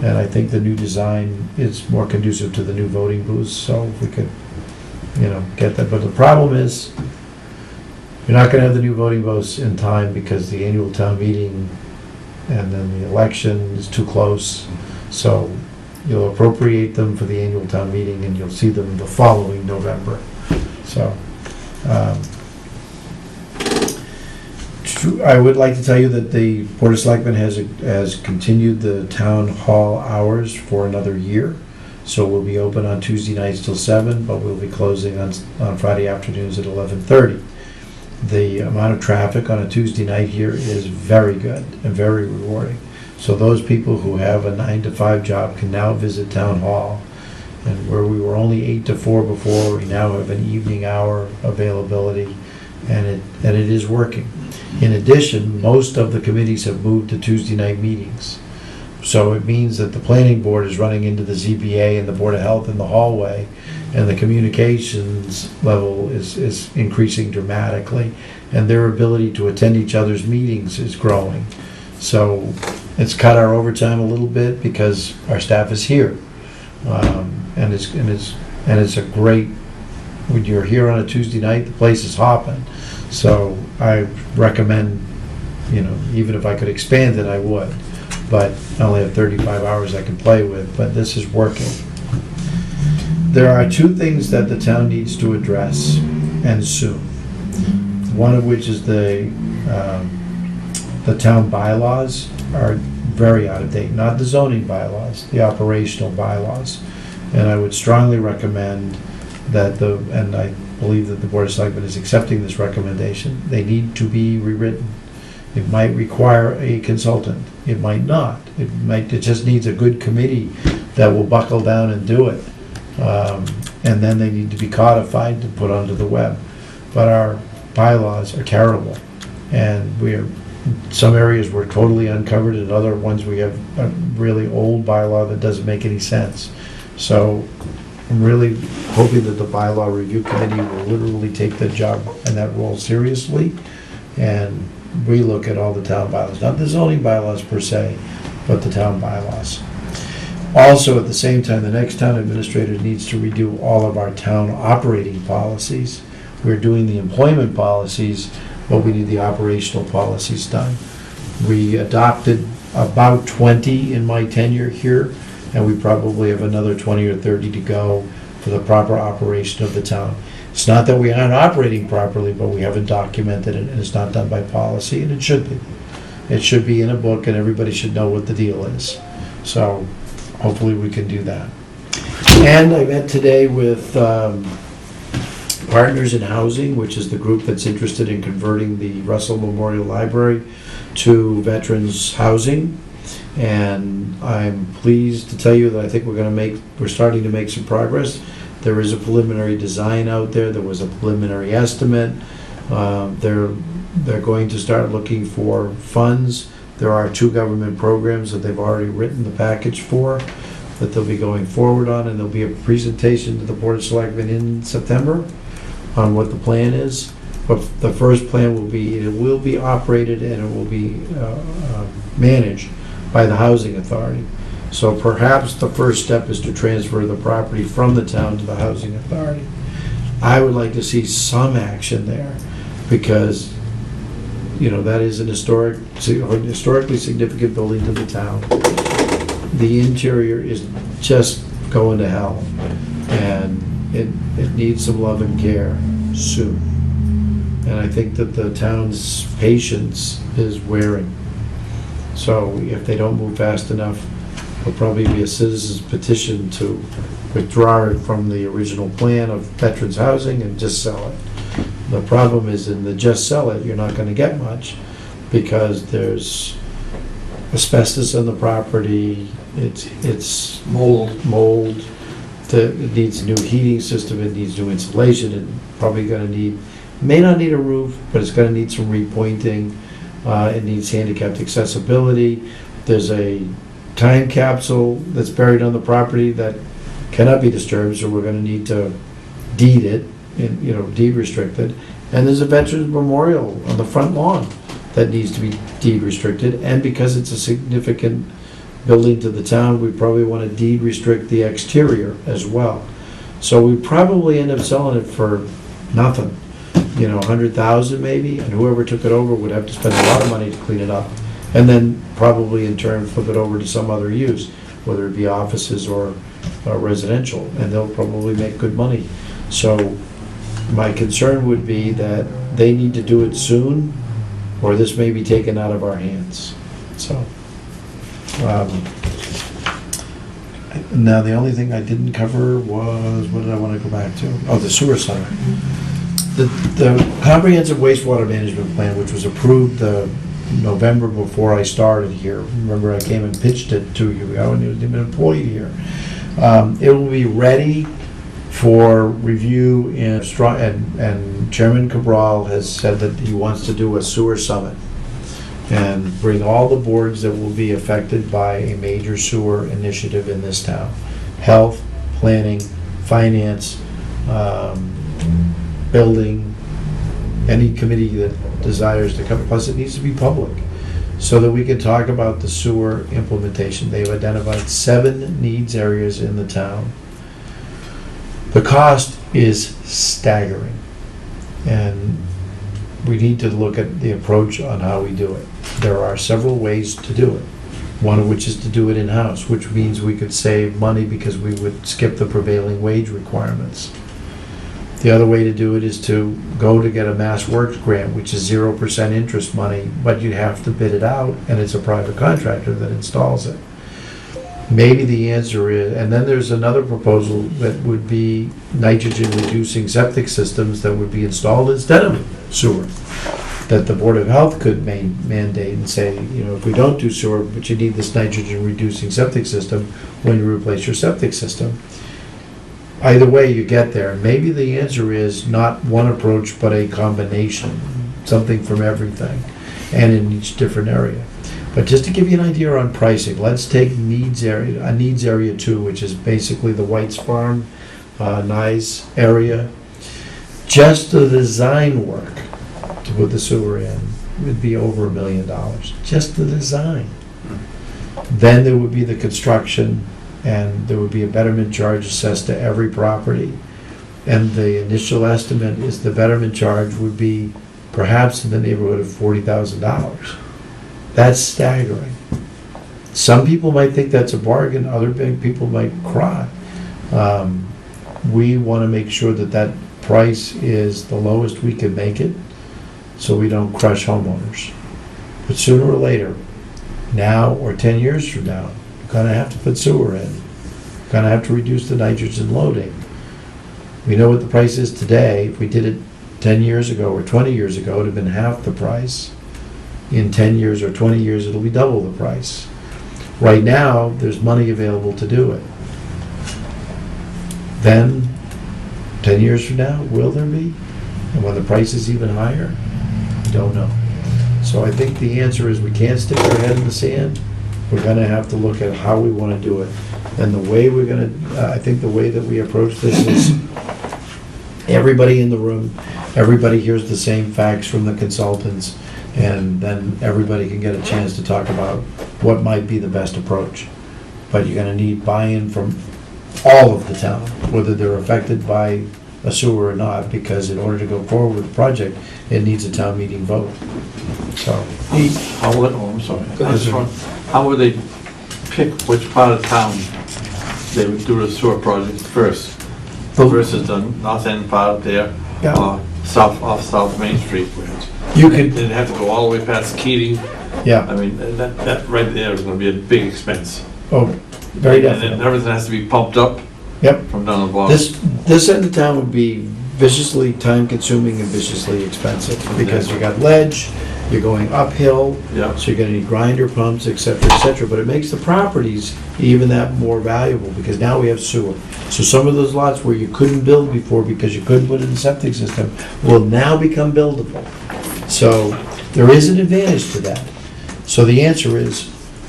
and I think the new design is more conducive to the new voting booths, so if we could, you know, get that. But the problem is, you're not gonna have the new voting booths in time because the annual town meeting and then the election is too close. So you'll appropriate them for the annual town meeting and you'll see them the following November. So, I would like to tell you that the Board of Selectmen has continued the town hall hours for another year. So we'll be open on Tuesday nights till 7, but we'll be closing on Friday afternoons at 11:30. The amount of traffic on a Tuesday night here is very good and very rewarding. So those people who have a 9 to 5 job can now visit Town Hall. And where we were only 8 to 4 before, we now have an evening hour availability, and it is working. In addition, most of the committees have moved to Tuesday night meetings. So it means that the planning board is running into the ZBA and the Board of Health in the hallway, and the communications level is increasing dramatically, and their ability to attend each other's meetings is growing. So it's cut our overtime a little bit because our staff is here. And it's a great, when you're here on a Tuesday night, the place is hopping. So I recommend, you know, even if I could expand it, I would. But I only have 35 hours I can play with, but this is working. There are two things that the town needs to address, and soon. One of which is the town bylaws are very out of date, not the zoning bylaws, the operational bylaws. And I would strongly recommend that and I believe that the Board of Selectmen is accepting this recommendation, they need to be rewritten. It might require a consultant, it might not. It just needs a good committee that will buckle down and do it. And then they need to be codified to put onto the web. But our bylaws are terrible, and some areas we're totally uncovered, and other ones we have a really old bylaw that doesn't make any sense. So I'm really hoping that the bylaw review committee will literally take that job and that role seriously and relook at all the town bylaws, not the zoning bylaws per se, but the town bylaws. Also, at the same time, the next town administrator needs to redo all of our town operating policies. We're doing the employment policies, but we need the operational policies done. We adopted about 20 in my tenure here, and we probably have another 20 or 30 to go for the proper operation of the town. It's not that we aren't operating properly, but we haven't documented it, and it's not done by policy, and it should be. It should be in a book, and everybody should know what the deal is. So hopefully we can do that. And I met today with Partners in Housing, which is the group that's interested in converting the Russell Memorial Library to veterans housing. And I'm pleased to tell you that I think we're starting to make some progress. There is a preliminary design out there. There was a preliminary estimate. They're going to start looking for funds. There are 2 government programs that they've already written the package for, that they'll be going forward on, and there'll be a presentation to the Board of Selectmen in September on what the plan is. But the first plan will be operated and it will be managed by the Housing Authority. So perhaps the first step is to transfer the property from the town to the Housing Authority. I would like to see some action there, because that is an historically significant building to the town. The interior is just going to hell, and it needs some love and care soon. And I think that the town's patience is wearing. So if they don't move fast enough, there'll probably be a citizen's petition to withdraw it from the original plan of veterans housing and just sell it. The problem is, in the just sell it, you're not gonna get much, because there's asbestos on the property, it's mold, it needs a new heating system, it needs new insulation, it probably may not need a roof, but it's gonna need some repointing, it needs handicapped accessibility. There's a time capsule that's buried on the property that cannot be disturbed, so we're gonna need to deed it, and deed restricted. And there's a veterans memorial on the front lawn that needs to be deed restricted, and because it's a significant building to the town, we probably want to deed restrict the exterior as well. So we probably end up selling it for nothing, $100,000 maybe, and whoever took it over would have to spend a lot of money to clean it up, and then probably in turn flip it over to some other use, whether it be offices or residential, and they'll probably make good money. So my concern would be that they need to do it soon, or this may be taken out of our hands. So, now the only thing I didn't cover was, what did I want to go back to? Oh, the sewer center. The comprehensive wastewater management plan, which was approved November before I started here. Remember, I came and pitched it to you, and you was an employee here. It will be ready for review, and Chairman Cabral has said that he wants to do a sewer summit and bring all the boards that will be affected by a major sewer initiative in this town: health, planning, finance, building, any committee that desires to come. Plus, it needs to be public, so that we can talk about the sewer implementation. They've identified 7 needs areas in the town. The cost is staggering, and we need to look at the approach on how we do it. There are several ways to do it, one of which is to do it in-house, which means we could save money because we would skip the prevailing wage requirements. The other way to do it is to go to get a Mass Works grant, which is 0% interest money, but you have to bid it out, and it's a private contractor that installs it. Maybe the answer is, and then there's another proposal that would be nitrogen-reducing septic systems that would be installed instead of sewer, that the Board of Health could mandate and say, if we don't do sewer, but you need this nitrogen-reducing septic system when you replace your septic system. Either way, you get there. Maybe the answer is not one approach, but a combination, something from everything, and in each different area. But just to give you an idea on pricing, let's take needs area 2, which is basically the White's Farm, Nye area. Just the design work to put the sewer in would be over $1 million, just the design. Then there would be the construction, and there would be a betterment charge assessed to every property. And the initial estimate is the betterment charge would be perhaps in the neighborhood of $40,000. That's staggering. Some people might think that's a bargain, other big people might cry. We want to make sure that that price is the lowest we can make it, so we don't crush homeowners. But sooner or later, now or 10 years from now, gonna have to put sewer in, gonna have to reduce the nitrogen loading. We know what the price is today. If we did it 10 years ago or 20 years ago, it'd have been half the price. In 10 years or 20 years, it'll be double the price. Right now, there's money available to do it. Then, 10 years from now, will there be? And when the price is even higher? Don't know. So I think the answer is we can't stick our head in the sand. We're gonna have to look at how we wanna do it. And the way we're gonna, I think the way that we approach this is everybody in the room, everybody hears the same facts from the consultants, and then everybody can get a chance to talk about what might be the best approach. But you're gonna need buy-in from all of the town, whether they're affected by a sewer or not, because in order to go forward with the project, it needs a town meeting vote. So, How would, oh, I'm sorry. Go ahead, sir. How would they pick which part of town they would do the sewer project first? Versus the north end part there, Yeah. off South Main Street, where you could, they'd have to go all the way past Keating. I yeah, mean, that right there is gonna be a big expense. oh, very And then definitely. everything has to be pumped up Yep. from down the bottom. This end of town would be viciously time-consuming and viciously expensive, because you got ledge, you're going uphill, Yeah. so you're gonna need grinder pumps, et cetera, but it makes the properties even that more valuable, because now we have sewer. So some of those lots where you couldn't build before because you couldn't put in a septic system will now become buildable. So there is an advantage to that. So the answer is,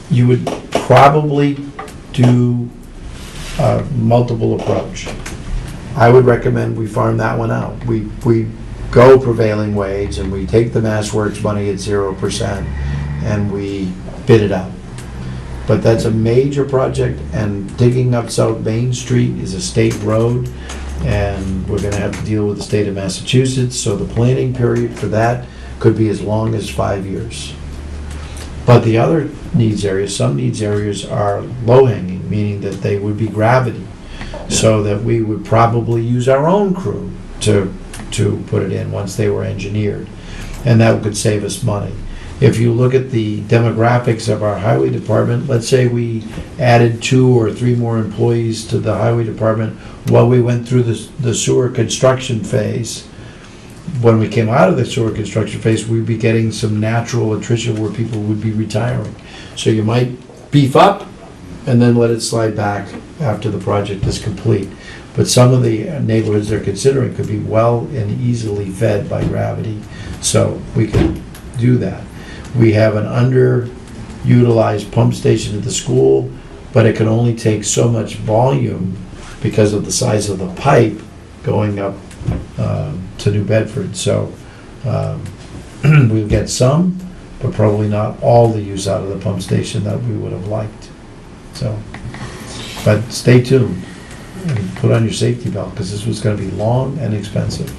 you would probably do a multiple approach. I would recommend we farm that one out. We go prevailing wage and we take the Mass Works money at 0% and we bid it out. But that's a major project, and digging up South Main Street is a state road, and we're gonna have to deal with the state of Massachusetts, so the planning period for that could be as long as 5 years. But the other needs areas, some needs areas are low-hanging, meaning that they would be gravity, so that we would probably use our own crew to put it in once they were engineered, and that could save us money. If you look at the demographics of our highway department, let's say we added 2 or 3 more employees to the highway department while we went through the sewer construction phase. When we came out of the sewer construction phase, we'd be getting some natural attrition where people would be retiring. So you might beef up and then let it slide back after the project is complete. But some of the neighborhoods they're considering could be well and easily fed by gravity, so we could do that. We have an underutilized pump station at the school, but it can only take so much volume because of the size of the pipe going up to New Bedford. So we'll get some, but probably not all the use out of the pump station that we would have liked. So, but stay tuned and put on your safety belt, because this was going to be long and expensive.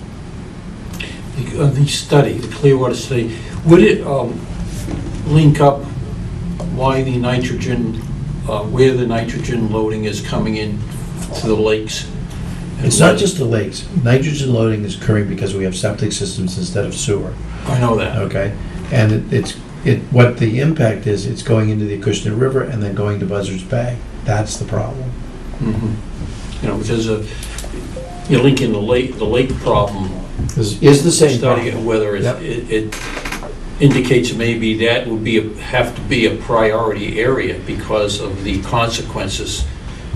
The study, the Clearwater study, would it link up why the nitrogen, where the nitrogen loading is coming in to the lakes? It's not just the lakes. Nitrogen loading is occurring because we have septic systems instead of sewer, I know that. okay? And what the impact is, it's going into the Acushnet River and then going to Buzzards Bay. That's the problem. Mhm. You know, because you're linking the lake problem. Is the same Study problem. whether Yep. it indicates maybe that would have to be a priority area because of the consequences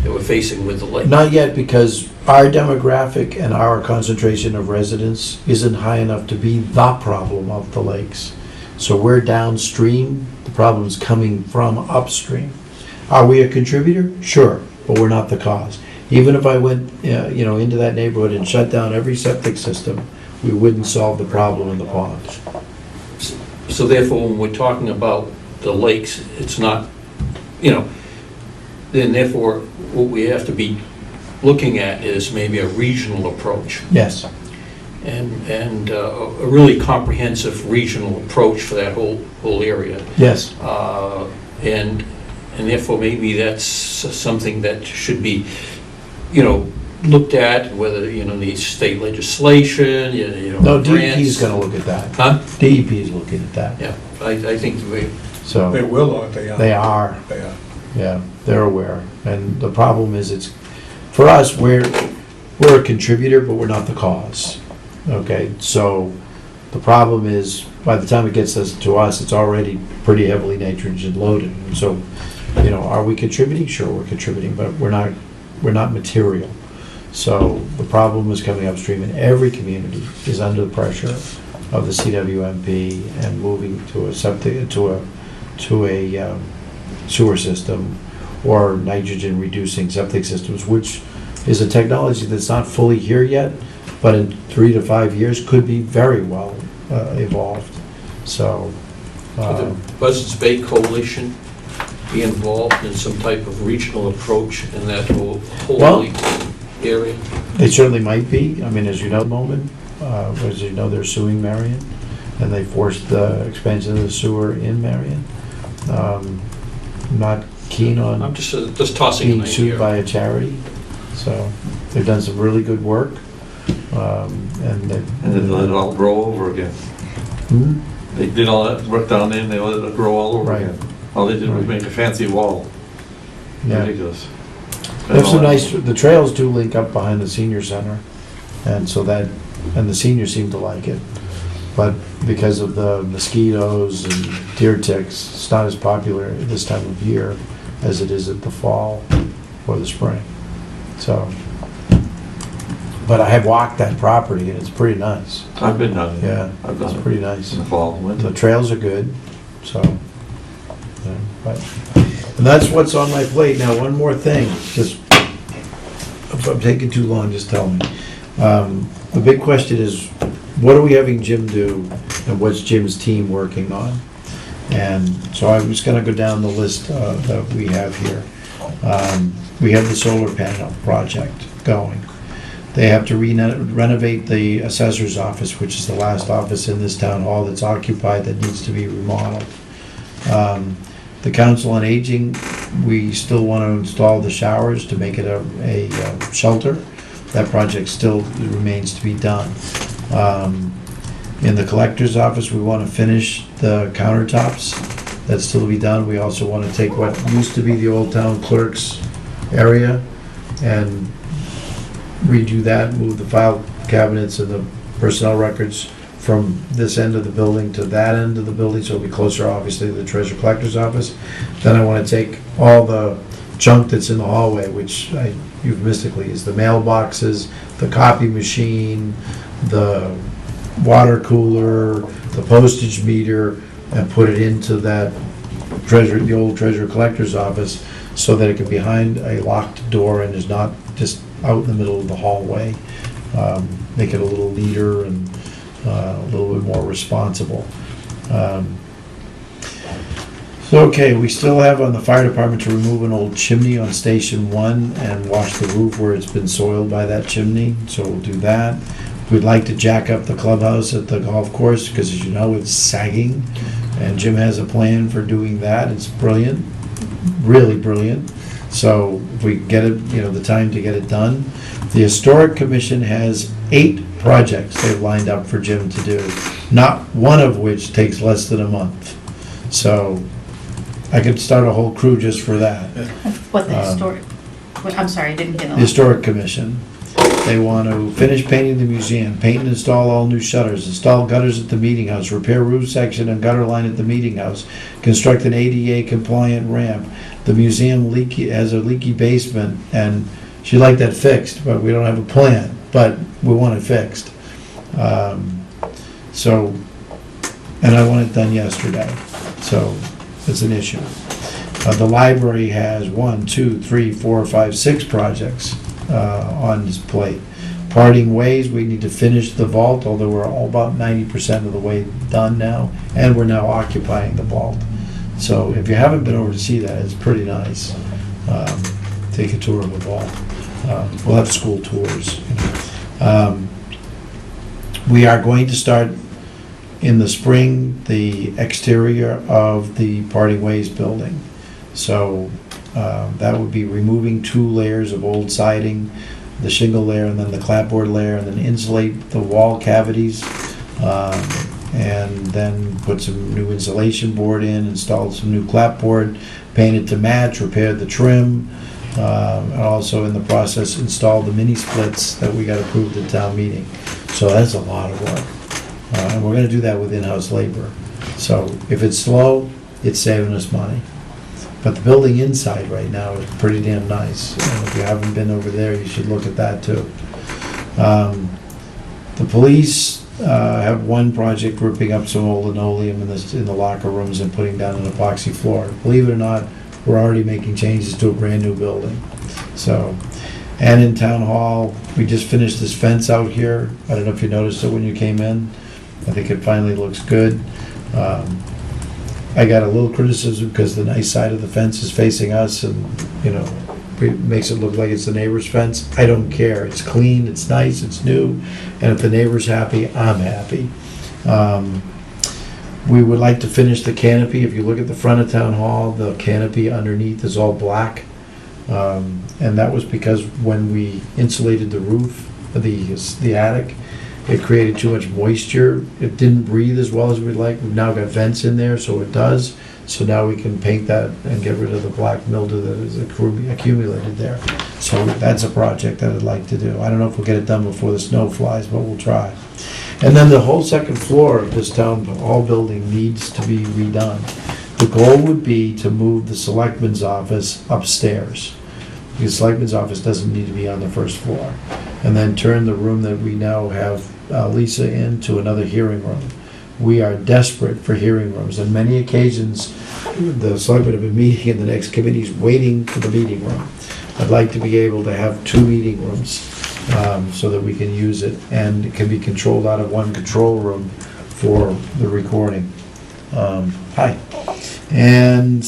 that we're facing with the lake. Not yet, because our demographic and our concentration of residents isn't high enough to be the problem of the lakes. So we're downstream, the problem's coming from upstream. Are we a contributor? Sure, but we're not the cause. Even if I went, into that neighborhood and shut down every septic system, we wouldn't solve the problem in the ponds. So therefore, when we're talking about the lakes, it's not, then therefore, what we have to be looking at is maybe a regional approach. Yes. And a really comprehensive regional approach for that whole area. Yes. And therefore, maybe that's something that should be, looked at, whether, the state legislation, No, DEP grants. is gonna look at that. Huh? DEP is looking at that. Yeah, I think we, They So will, or they are? they are. They are. Yeah, they're aware. And the problem is, it's, for us, we're a contributor, but we're not the cause. Okay, so the problem is, by the time it gets to us, it's already pretty heavily nitrogen loaded. So, you know, are we contributing? Sure, we're contributing, but we're not material. So the problem is coming upstream, and every community is under the pressure of the CWMP and moving to a septic, to a sewer system or nitrogen reducing septic systems, which is a technology that's not fully here yet, but in 3 to 5 years could be very well evolved. So, Could the Buzzards Bay Coalition be involved in some type of regional approach in that whole Well- area? they certainly might be. I mean, as you know, at the moment, as you know, they're suing Marion, and they forced the expansion of the sewer in Marion. I'm not keen I'm on just tossing an being sued idea. by a charity, so they've done some really good work. And they... And then let it all grow over again. Hmm? They did all that work down there and they let it grow all over Right. again. All they did was Right. make a fancy wall. Yeah. Ridiculous. They have some nice, the trails do link up behind the senior center, and so that, and the seniors seem to like it. But because of the mosquitoes and deer ticks, it's not as popular this time of year as it is at the fall or the spring. So, but I have walked that property and it's pretty nice. I've been down there. Yeah, I've done it's it pretty nice. in the fall, The winter. trails are good, so, yeah, but, and that's what's on my plate. Now, one more thing, just, if I'm taking too long, just tell me. The big question is, what are we having Jim do, and what's Jim's team working on? And so I'm just gonna go down the list that we have here. We have the solar panel project going. They have to renovate the assessor's office, which is the last office in this town hall that's occupied that needs to be remodeled. The Council on Aging, we still want to install the showers to make it a shelter. That project still remains to be done. In the collector's office, we want to finish the countertops. That's still to be done. We also want to take what used to be the old town clerk's area and redo that, move the file cabinets and the personnel records from this end of the building to that end of the building, so it'll be closer, obviously, to the treasure collector's office. Then I want to take all the junk that's in the hallway, which euphemistically is the mailboxes, the copy machine, the water cooler, the postage meter, and put it into that the old treasure collector's office, so that it can be behind a locked door and is not just out in the middle of the hallway. Make it a little neater and a little bit more responsible. So, okay, we still have on the fire department to remove an old chimney on Station 1 and wash the roof where it's been soiled by that chimney, so we'll do that. We'd like to jack up the clubhouse at the golf course, because as you know, it's sagging, and Jim has a plan for doing that. It's brilliant, really brilliant. So if we get it, the time to get it done. The Historic Commission has 8 projects they've lined up for Jim to do, not one of which takes less than a month. So I could start a whole crew just for that. What the historic, I'm sorry, I didn't get The it. Historic Commission. They want to finish painting the museum, paint and install all new shutters, install gutters at the meeting house, repair roof section and gutter line at the meeting house, construct an ADA compliant ramp. The museum has a leaky basement, and she'd like that fixed, but we don't have a plan, but we want it fixed. So, and I want it done yesterday, so it's an issue. The library has 1, 2, 3, 4, 5, 6 projects on his plate. Parting ways, we need to finish the vault, although we're all about 90% of the way done now, and we're now occupying the vault. So if you haven't been over to see that, it's pretty nice. Take a tour of the vault. We'll have school tours. We are going to start in the spring the exterior of the Parting Ways building. So that would be removing 2 layers of old siding, the shingle layer and then the clapboard layer, and then insulate the wall cavities. and then put some new insulation board in, installed some new clapboard, painted to match, repaired the trim, and also in the process installed the mini splits that we got approved at town meeting. So that's a lot of work. And we're gonna do that with in-house labor. So if it's slow, it's saving us money. But the building inside right now is pretty damn nice. And if you haven't been over there, you should look at that too. The police have one project ripping up some old linoleum in the locker rooms and putting down an epoxy floor. Believe it or not, we're already making changes to a brand-new building. So, and in Town Hall, we just finished this fence out here. I don't know if you noticed it when you came in. I think it finally looks good. I got a little criticism because the nice side of the fence is facing us and, you know, it makes it look like it's the neighbor's fence. I don't care. It's clean, it's nice, it's new, and if the neighbor's happy, I'm happy. We would like to finish the canopy. If you look at the front of Town Hall, the canopy underneath is all black. And that was because when we insulated the roof, the attic, it created too much moisture. It didn't breathe as well as we'd like. We've now got vents in there, so it does. So now we can paint that and get rid of the black mildew that is accumulated there. So that's a project that I'd like to do. I don't know if we'll get it done before the snow flies, but we'll try. And then the whole second floor of this town hall building needs to be redone. The goal would be to move the selectman's office upstairs. The selectman's office doesn't need to be on the first floor. And then turn the room that we now have Lisa in to another hearing room. We are desperate for hearing rooms. On many occasions, the selectmen have been meeting in the next committees, waiting for the meeting room. I'd like to be able to have 2 meeting rooms so that we can use it, and it can be controlled out of one control room for the recording. Hi. And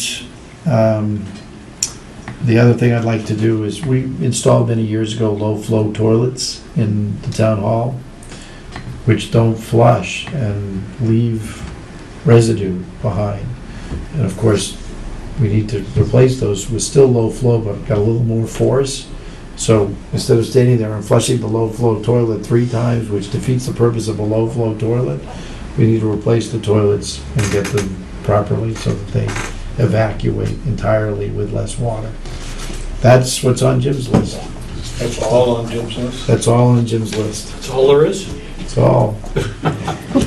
the other thing I'd like to do is, we installed many years ago low-flow toilets in the town hall, which don't flush and leave residue behind. And of course, we need to replace those with still low flow, but got a little more force. So instead of standing there and flushing the low flow toilet 3 times, which defeats the purpose of a low flow toilet, we need to replace the toilets and get them properly so that they evacuate entirely with less water. That's what's on Jim's list. That's all on Jim's list? That's all on Jim's list. That's all there is? That's all. Who who's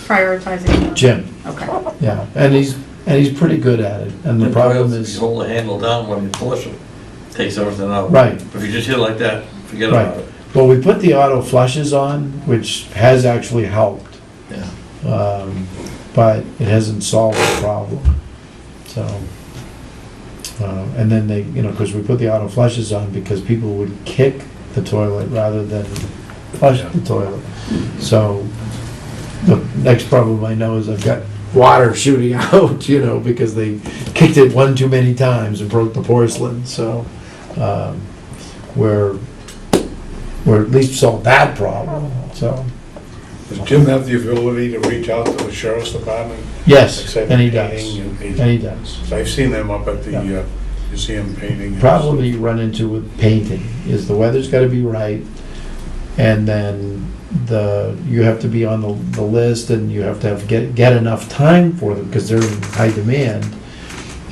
prioritizing? Jim, Okay. yeah, and he's pretty good at it. And the problem If is, you hold the handle down when you flush it, takes everything out. right. If you just hit it like that, forget about it. Well, we put the auto flushes on, which has actually helped. Yeah. But it hasn't solved the problem. So, and then they, you know, because we put the auto flushes on because people would kick the toilet rather than flush the toilet. So the next problem I know is I've got water shooting out, you know, because they kicked it one too many times and broke the porcelain. So we're at least solved that problem. So. Does Jim have the ability to reach out to the sheriff's department? Yes, Except and he painting does. And he does. So I've seen them up at the Yeah. museum painting. Problem you run into with painting is the weather's gotta be right, and then you have to be on the list, and you have to get enough time for them, because they're in high demand.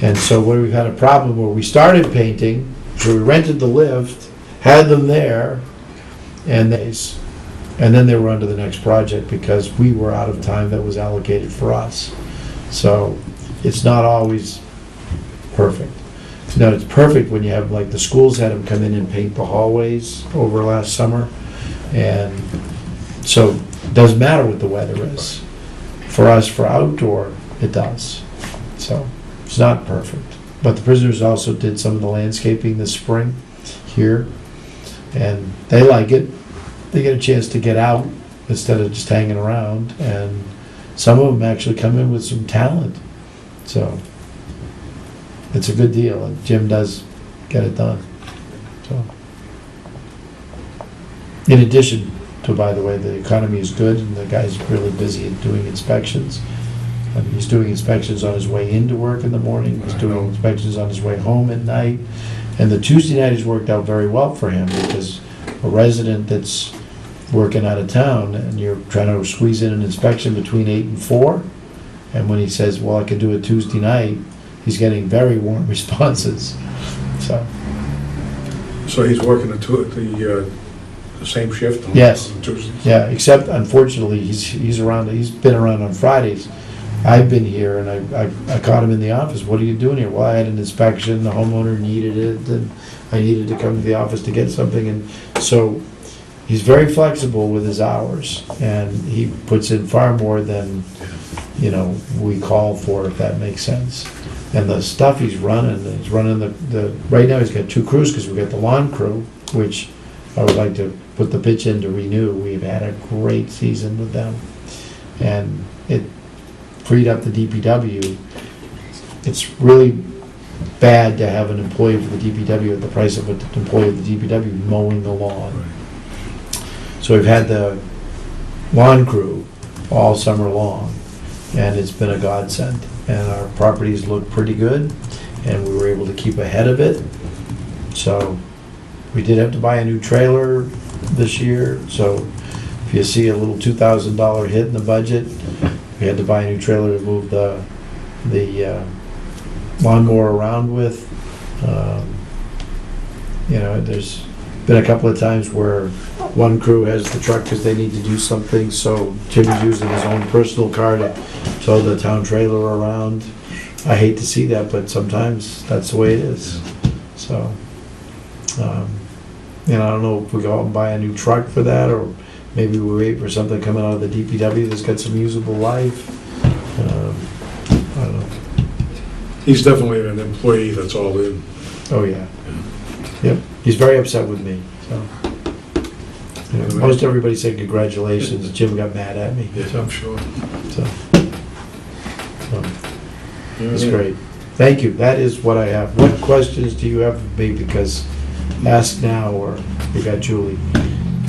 And so where we've had a problem where we started painting, so we rented the lift, had them there, and then they were on to the next project because we were out of time that was allocated for us. So it's not always perfect. No, it's perfect when you have, like, the schools had them come in and paint the hallways over last summer. And so it doesn't matter what the weather is. For us, for outdoor, it does. So it's not perfect. But the prisoners also did some of the landscaping this spring here, and they like it. They get a chance to get out instead of just hanging around, and some of them actually come in with some talent. So it's a good deal, and Jim does get it done. So, in addition to, by the way, the economy is good, and the guy's really busy at doing inspections. I mean, he's doing inspections on his way into work in the morning, he's doing inspections on his way home at night, and the Tuesday night has worked out very well for him, because a resident that's working out of town, and you're trying to squeeze in an inspection between 8 and 4, and when he says, well, I could do it Tuesday night, he's getting very warm responses, so. So he's working the same shift on Yes. on Tuesdays? Yeah, except unfortunately, he's been around on Fridays. I've been here and I caught him in the office. What are you doing here? Well, I had an inspection, the homeowner needed it, and I needed to come to the office to get something. And so he's very flexible with his hours, and he puts in far more than, we call for, if that makes sense. And the stuff he's running right now he's got 2 crews, because we've got the lawn crew, which I would like to put the pitch in to renew. We've had a great season with them. And it freed up the DPW. It's really bad to have an employee for the DPW at the price of an employee of the DPW mowing the lawn. So we've had the lawn crew all summer long, and it's been a godsend. And our properties look pretty good, and we were able to keep ahead of it. So we did have to buy a new trailer this year, so if you see a little $2,000 hit in the budget, we had to buy a new trailer to move the lawnmower around with. There's been a couple of times where one crew has the truck because they need to do something, so Jimmy's using his own personal car to tow the town trailer around. I hate to see that, but sometimes that's the way it is. So, I don't know if we go out and buy a new truck for that, or maybe we wait for something coming out of the DPW that's got some usable life. I don't know. He's definitely an employee that's all in. Oh, yeah. Yep, he's very upset with me, so. Most everybody said congratulations, Jim got mad at me. Yes, I'm sure. So, it's great. Thank you, that is what I have. What questions do you have of me? Because ask now, or you got Julie.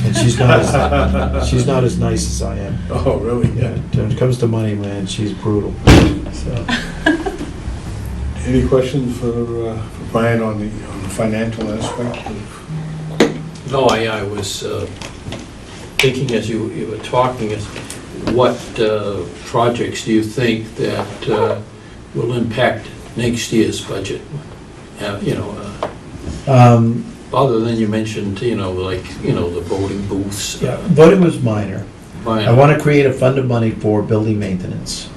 And she's not as nice as I am. Oh, really? Yeah, when it comes to money, man, she's brutal. So, Any questions for Brian on the financial aspect? No, I was thinking as you were talking, what projects do you think that will impact next year's budget? Other than you mentioned, the voting booths. yeah, voting was minor. Fine. I want to create a fund of money for building maintenance.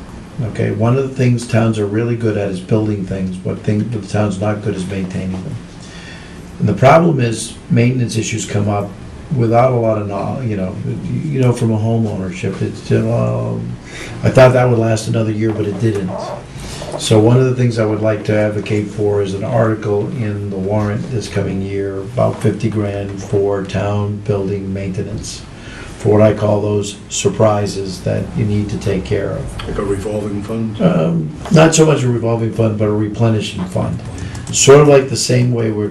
Okay, one of the things towns are really good at is building things. What the town's not good is maintaining them. And the problem is maintenance issues come up without a lot of knowledge, from a home ownership. It's, I thought that would last another year, but it didn't. So one of the things I would like to advocate for is an article in the warrant this coming year, about 50 grand for town building maintenance, for what I call those surprises that you need to take care of. Like a revolving fund? Not so much a revolving fund, but a replenishing fund. Sort of like the same way we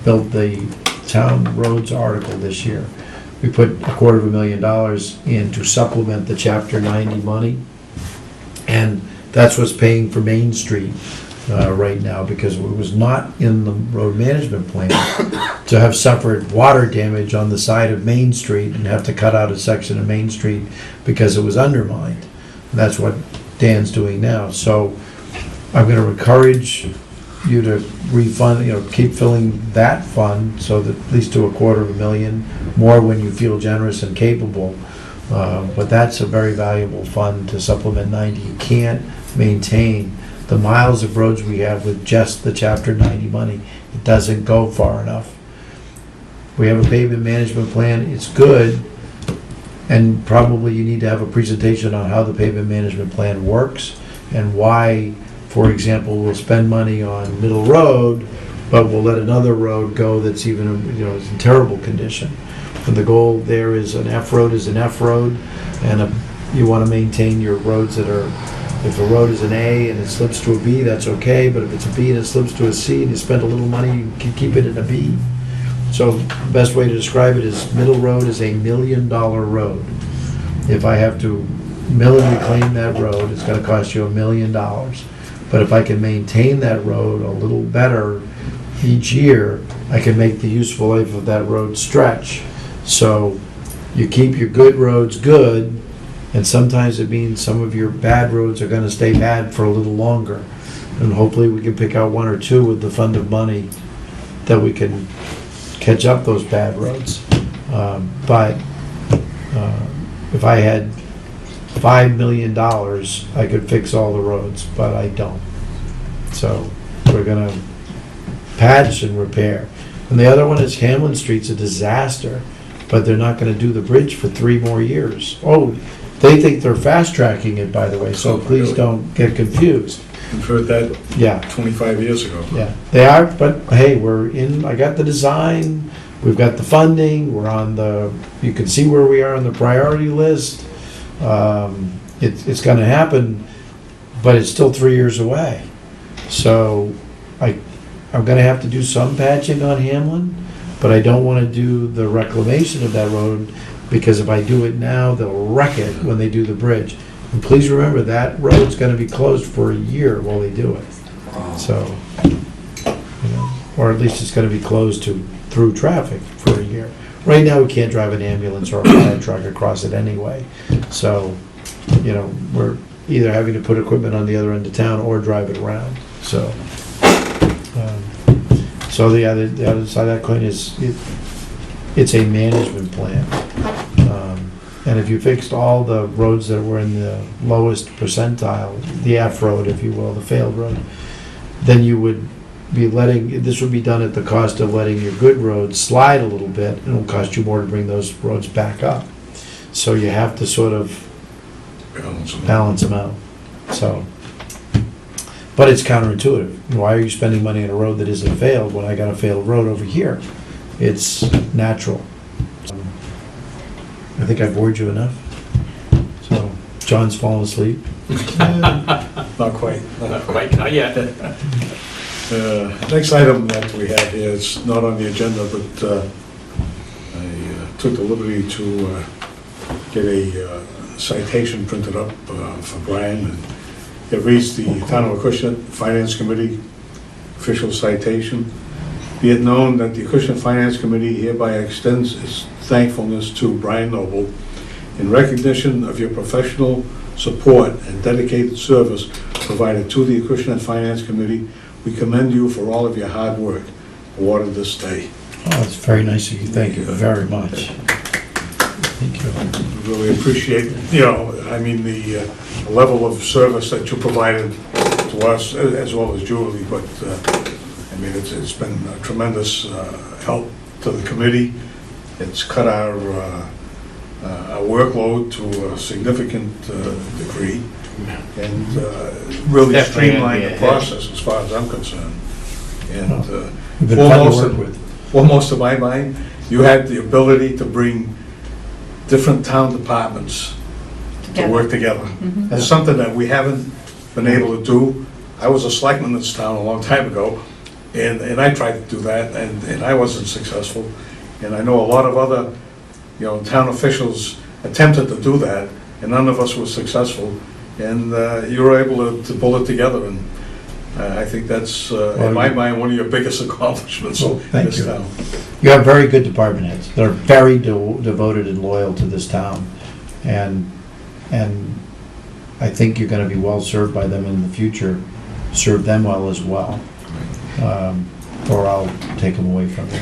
built the town roads article this year. We put $250,000 in to supplement the Chapter 90 money, and that's what's paying for Main Street right now, because it was not in the road management plan to have suffered water damage on the side of Main Street and have to cut out a section of Main Street because it was undermined. And that's what Dan's doing now. So I'm going to encourage you to refund, keep filling that fund, so that at least to $250,000, more when you feel generous and capable. But that's a very valuable fund to supplement 90. You can't maintain the miles of roads we have with just the Chapter 90 money. It doesn't go far enough. We have a pavement management plan, it's good, and probably you need to have a presentation on how the pavement management plan works and why, for example, we'll spend money on Middle Road, but we'll let another road go that's even, is in terrible condition. And the goal there is an F road is an F road, and you want to maintain your roads that are, if a road is an A and it slips to a B, that's okay, but if it's a B and it slips to a C and you spend a little money, you can keep it in a B. So the best way to describe it is Middle Road is $1 million road. If I have to mill and reclaim that road, it's going to cost you $1 million. But if I can maintain that road a little better each year, I can make the useful life of that road stretch. So you keep your good roads good, and sometimes it means some of your bad roads are gonna stay bad for a little longer. And hopefully we can pick out one or two with the fund of money that we can catch up those bad roads. But if I had $5 million, I could fix all the roads, but I don't. So we're gonna patch and repair. And the other one is Hamlin Street's a disaster, but they're not gonna do the bridge for 3 more years. Oh, they think they're fast tracking it, by the way, so please don't get confused. I've heard that Yeah, 25 years ago. yeah, they are, but hey, I got the design, we've got the funding, we're on you can see where we are on the priority list. It's gonna happen, but it's still 3 years away. So I'm gonna have to do some patching on Hamlin, but I don't wanna do the reclamation of that road, because if I do it now, they'll wreck it when they do the bridge. And please remember, that road's gonna be closed for a year while they do it. So, or at least it's gonna be closed through traffic for a year. Right now, we can't drive an ambulance or a fire truck across it anyway. So, we're either having to put equipment on the other end of town or drive it around, so. So the other side of that coin is, it's a management plan. And if you fixed all the roads that were in the lowest percentile, the F road, if you will, the failed road, then you would be this would be done at the cost of letting your good roads slide a little bit, and it'll cost you more to bring those roads back up. So you have to sort of balance them out, so. But it's counterintuitive. Why are you spending money on a road that isn't failed when I got a failed road over here? It's natural. I think I bored you enough. So, John's fallen asleep. Not quite. Not quite, not yet. Next item that we have here is not on the agenda, but I took the liberty to get a citation printed up for Brian. And it reads, the Town of Acushnet Finance Committee official citation. Be it known that the Acushnet Finance Committee hereby extends its thankfulness to Brian Noble in recognition of your professional support and dedicated service provided to the Acushnet Finance Committee. We commend you for all of your hard work. Awarded this day. Oh, it's very nice of you. Thank you very much. Thank you. Really appreciate, the level of service that you provided to us, as well as Julie, but, it's been a tremendous help to the committee. It's cut our workload to a significant degree, and really Definitely streamlined the ahead. process as far as I'm concerned. And You've been fun to work with. foremost of my mind, you had the ability to bring different town departments to work together. Mhm. That's something that we haven't been able to do. I was a selectman in this town a long time ago, and I tried to do that, and I wasn't successful. And I know a lot of other, town officials attempted to do that, and none of us were successful. And you were able to pull it together, and I think that's, in my mind, one of your biggest accomplishments Well, in thank this you. town. You have very good department heads. They're very devoted and loyal to this town. And I think you're gonna be well served by them in the future. Serve them well as well. Or I'll take them away from you.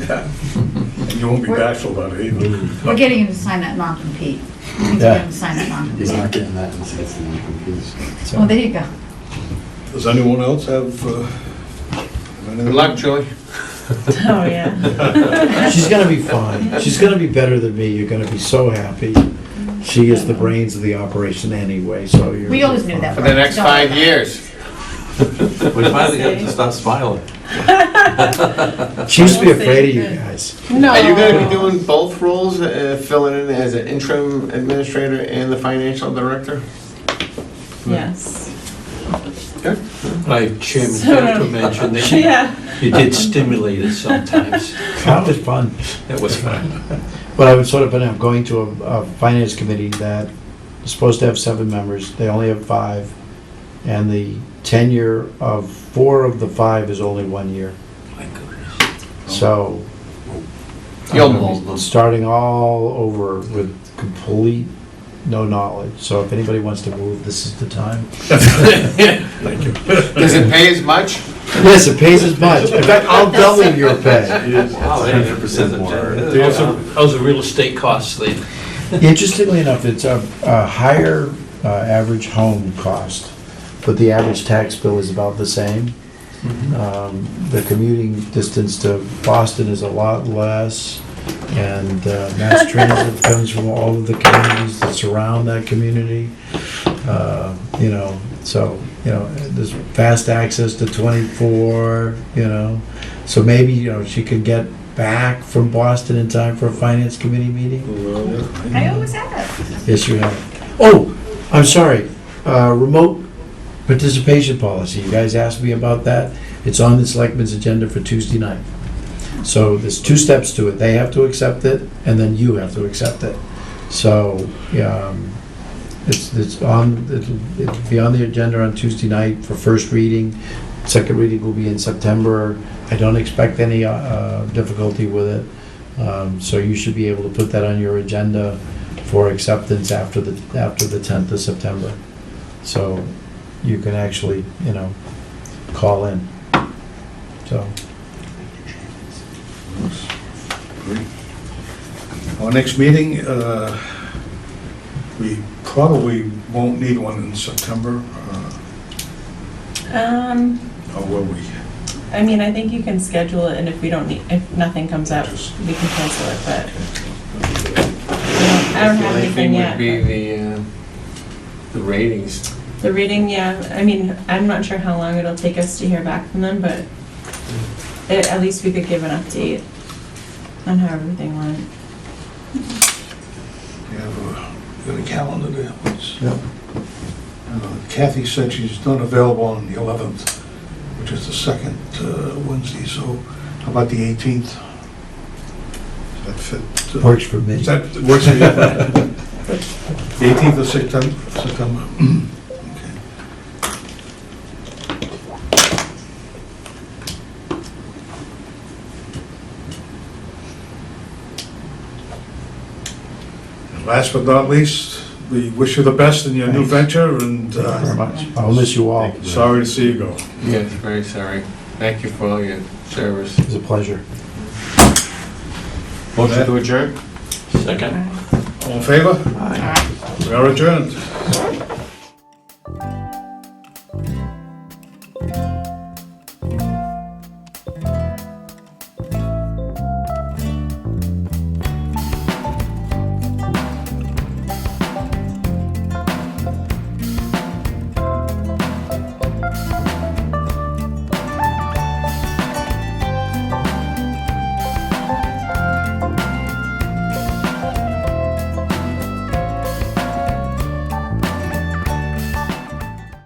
Yeah. And you won't be bashful about it either. We're getting him to sign that non-compete. We need to Yeah. get him to sign that non-compete. He's not getting that unless he gets the non-compete. So- Oh, there you go. Does anyone else have? Good luck, Julie. Oh, yeah. She's gonna be fine. She's gonna be better than me. You're gonna be so happy. She is the brains of the operation anyway, so you're. We always knew that. For the next 5 years. We finally got to stop smiling. She used to be afraid of you guys. No. Are you gonna be doing both roles, filling in as an interim administrator and the financial director? Yes. I, Chairman, So- have to mention that Yeah. you did stimulate it sometimes. That was fun. That was fun. But I would sort of, but I'm going to a finance committee that is supposed to have 7 members. They only have 5. And the tenure of 4 of the 5 is only 1 year. My goodness. So You'll mold them. Starting all over with complete no knowledge. So if anybody wants to move, this is the time. Thank you. Does it pay as much? Yes, it pays as much. In fact, I'll double your pay. Wow, 100% more. How's the real estate costs there? Interestingly enough, it's a higher average home cost, but the average tax bill is about the same. The commuting distance to Boston is a lot less, and mass transit comes from all of the communities that surround that community. You know, so, you know, there's fast access to 24, you know, so maybe, you know, she could get back from Boston in time for a finance committee meeting? I always have. Yes, you have. Oh, I'm sorry, remote participation policy, you guys asked me about that. It's on the selectmen's agenda for Tuesday night. So there's 2 steps to it. They have to accept it, and then you have to accept it. So, it'll be on the agenda on Tuesday night for first reading. Second reading will be in September. I don't expect any difficulty with it. So you should be able to put that on your agenda for acceptance after the 10th of September. So you can actually, you know, call in. So. Great. Our next meeting, we probably won't need one in September, or will we? I mean, I think you can schedule it, and if we don't need, if nothing comes up, we can cancel it, but I don't have anything yet. Would be the ratings. The reading, yeah, I mean, I'm not sure how long it'll take us to hear back from them, but at least we could give an update on how everything went. We have got a calendar there. Yep. Kathy said she's not available on the 11th, which is the second Wednesday, so how about the 18th? Does that fit? Works for me. Does that works for you? The 18th of September. Okay. And last but not least, we wish you the best in your new Thanks. venture, and Very much. I'll miss you all. sorry to see you go. Yes, very sorry. Thank you for all your service. It was a pleasure. Motion to adjourn? Second. All in favor? Alright. We are adjourned.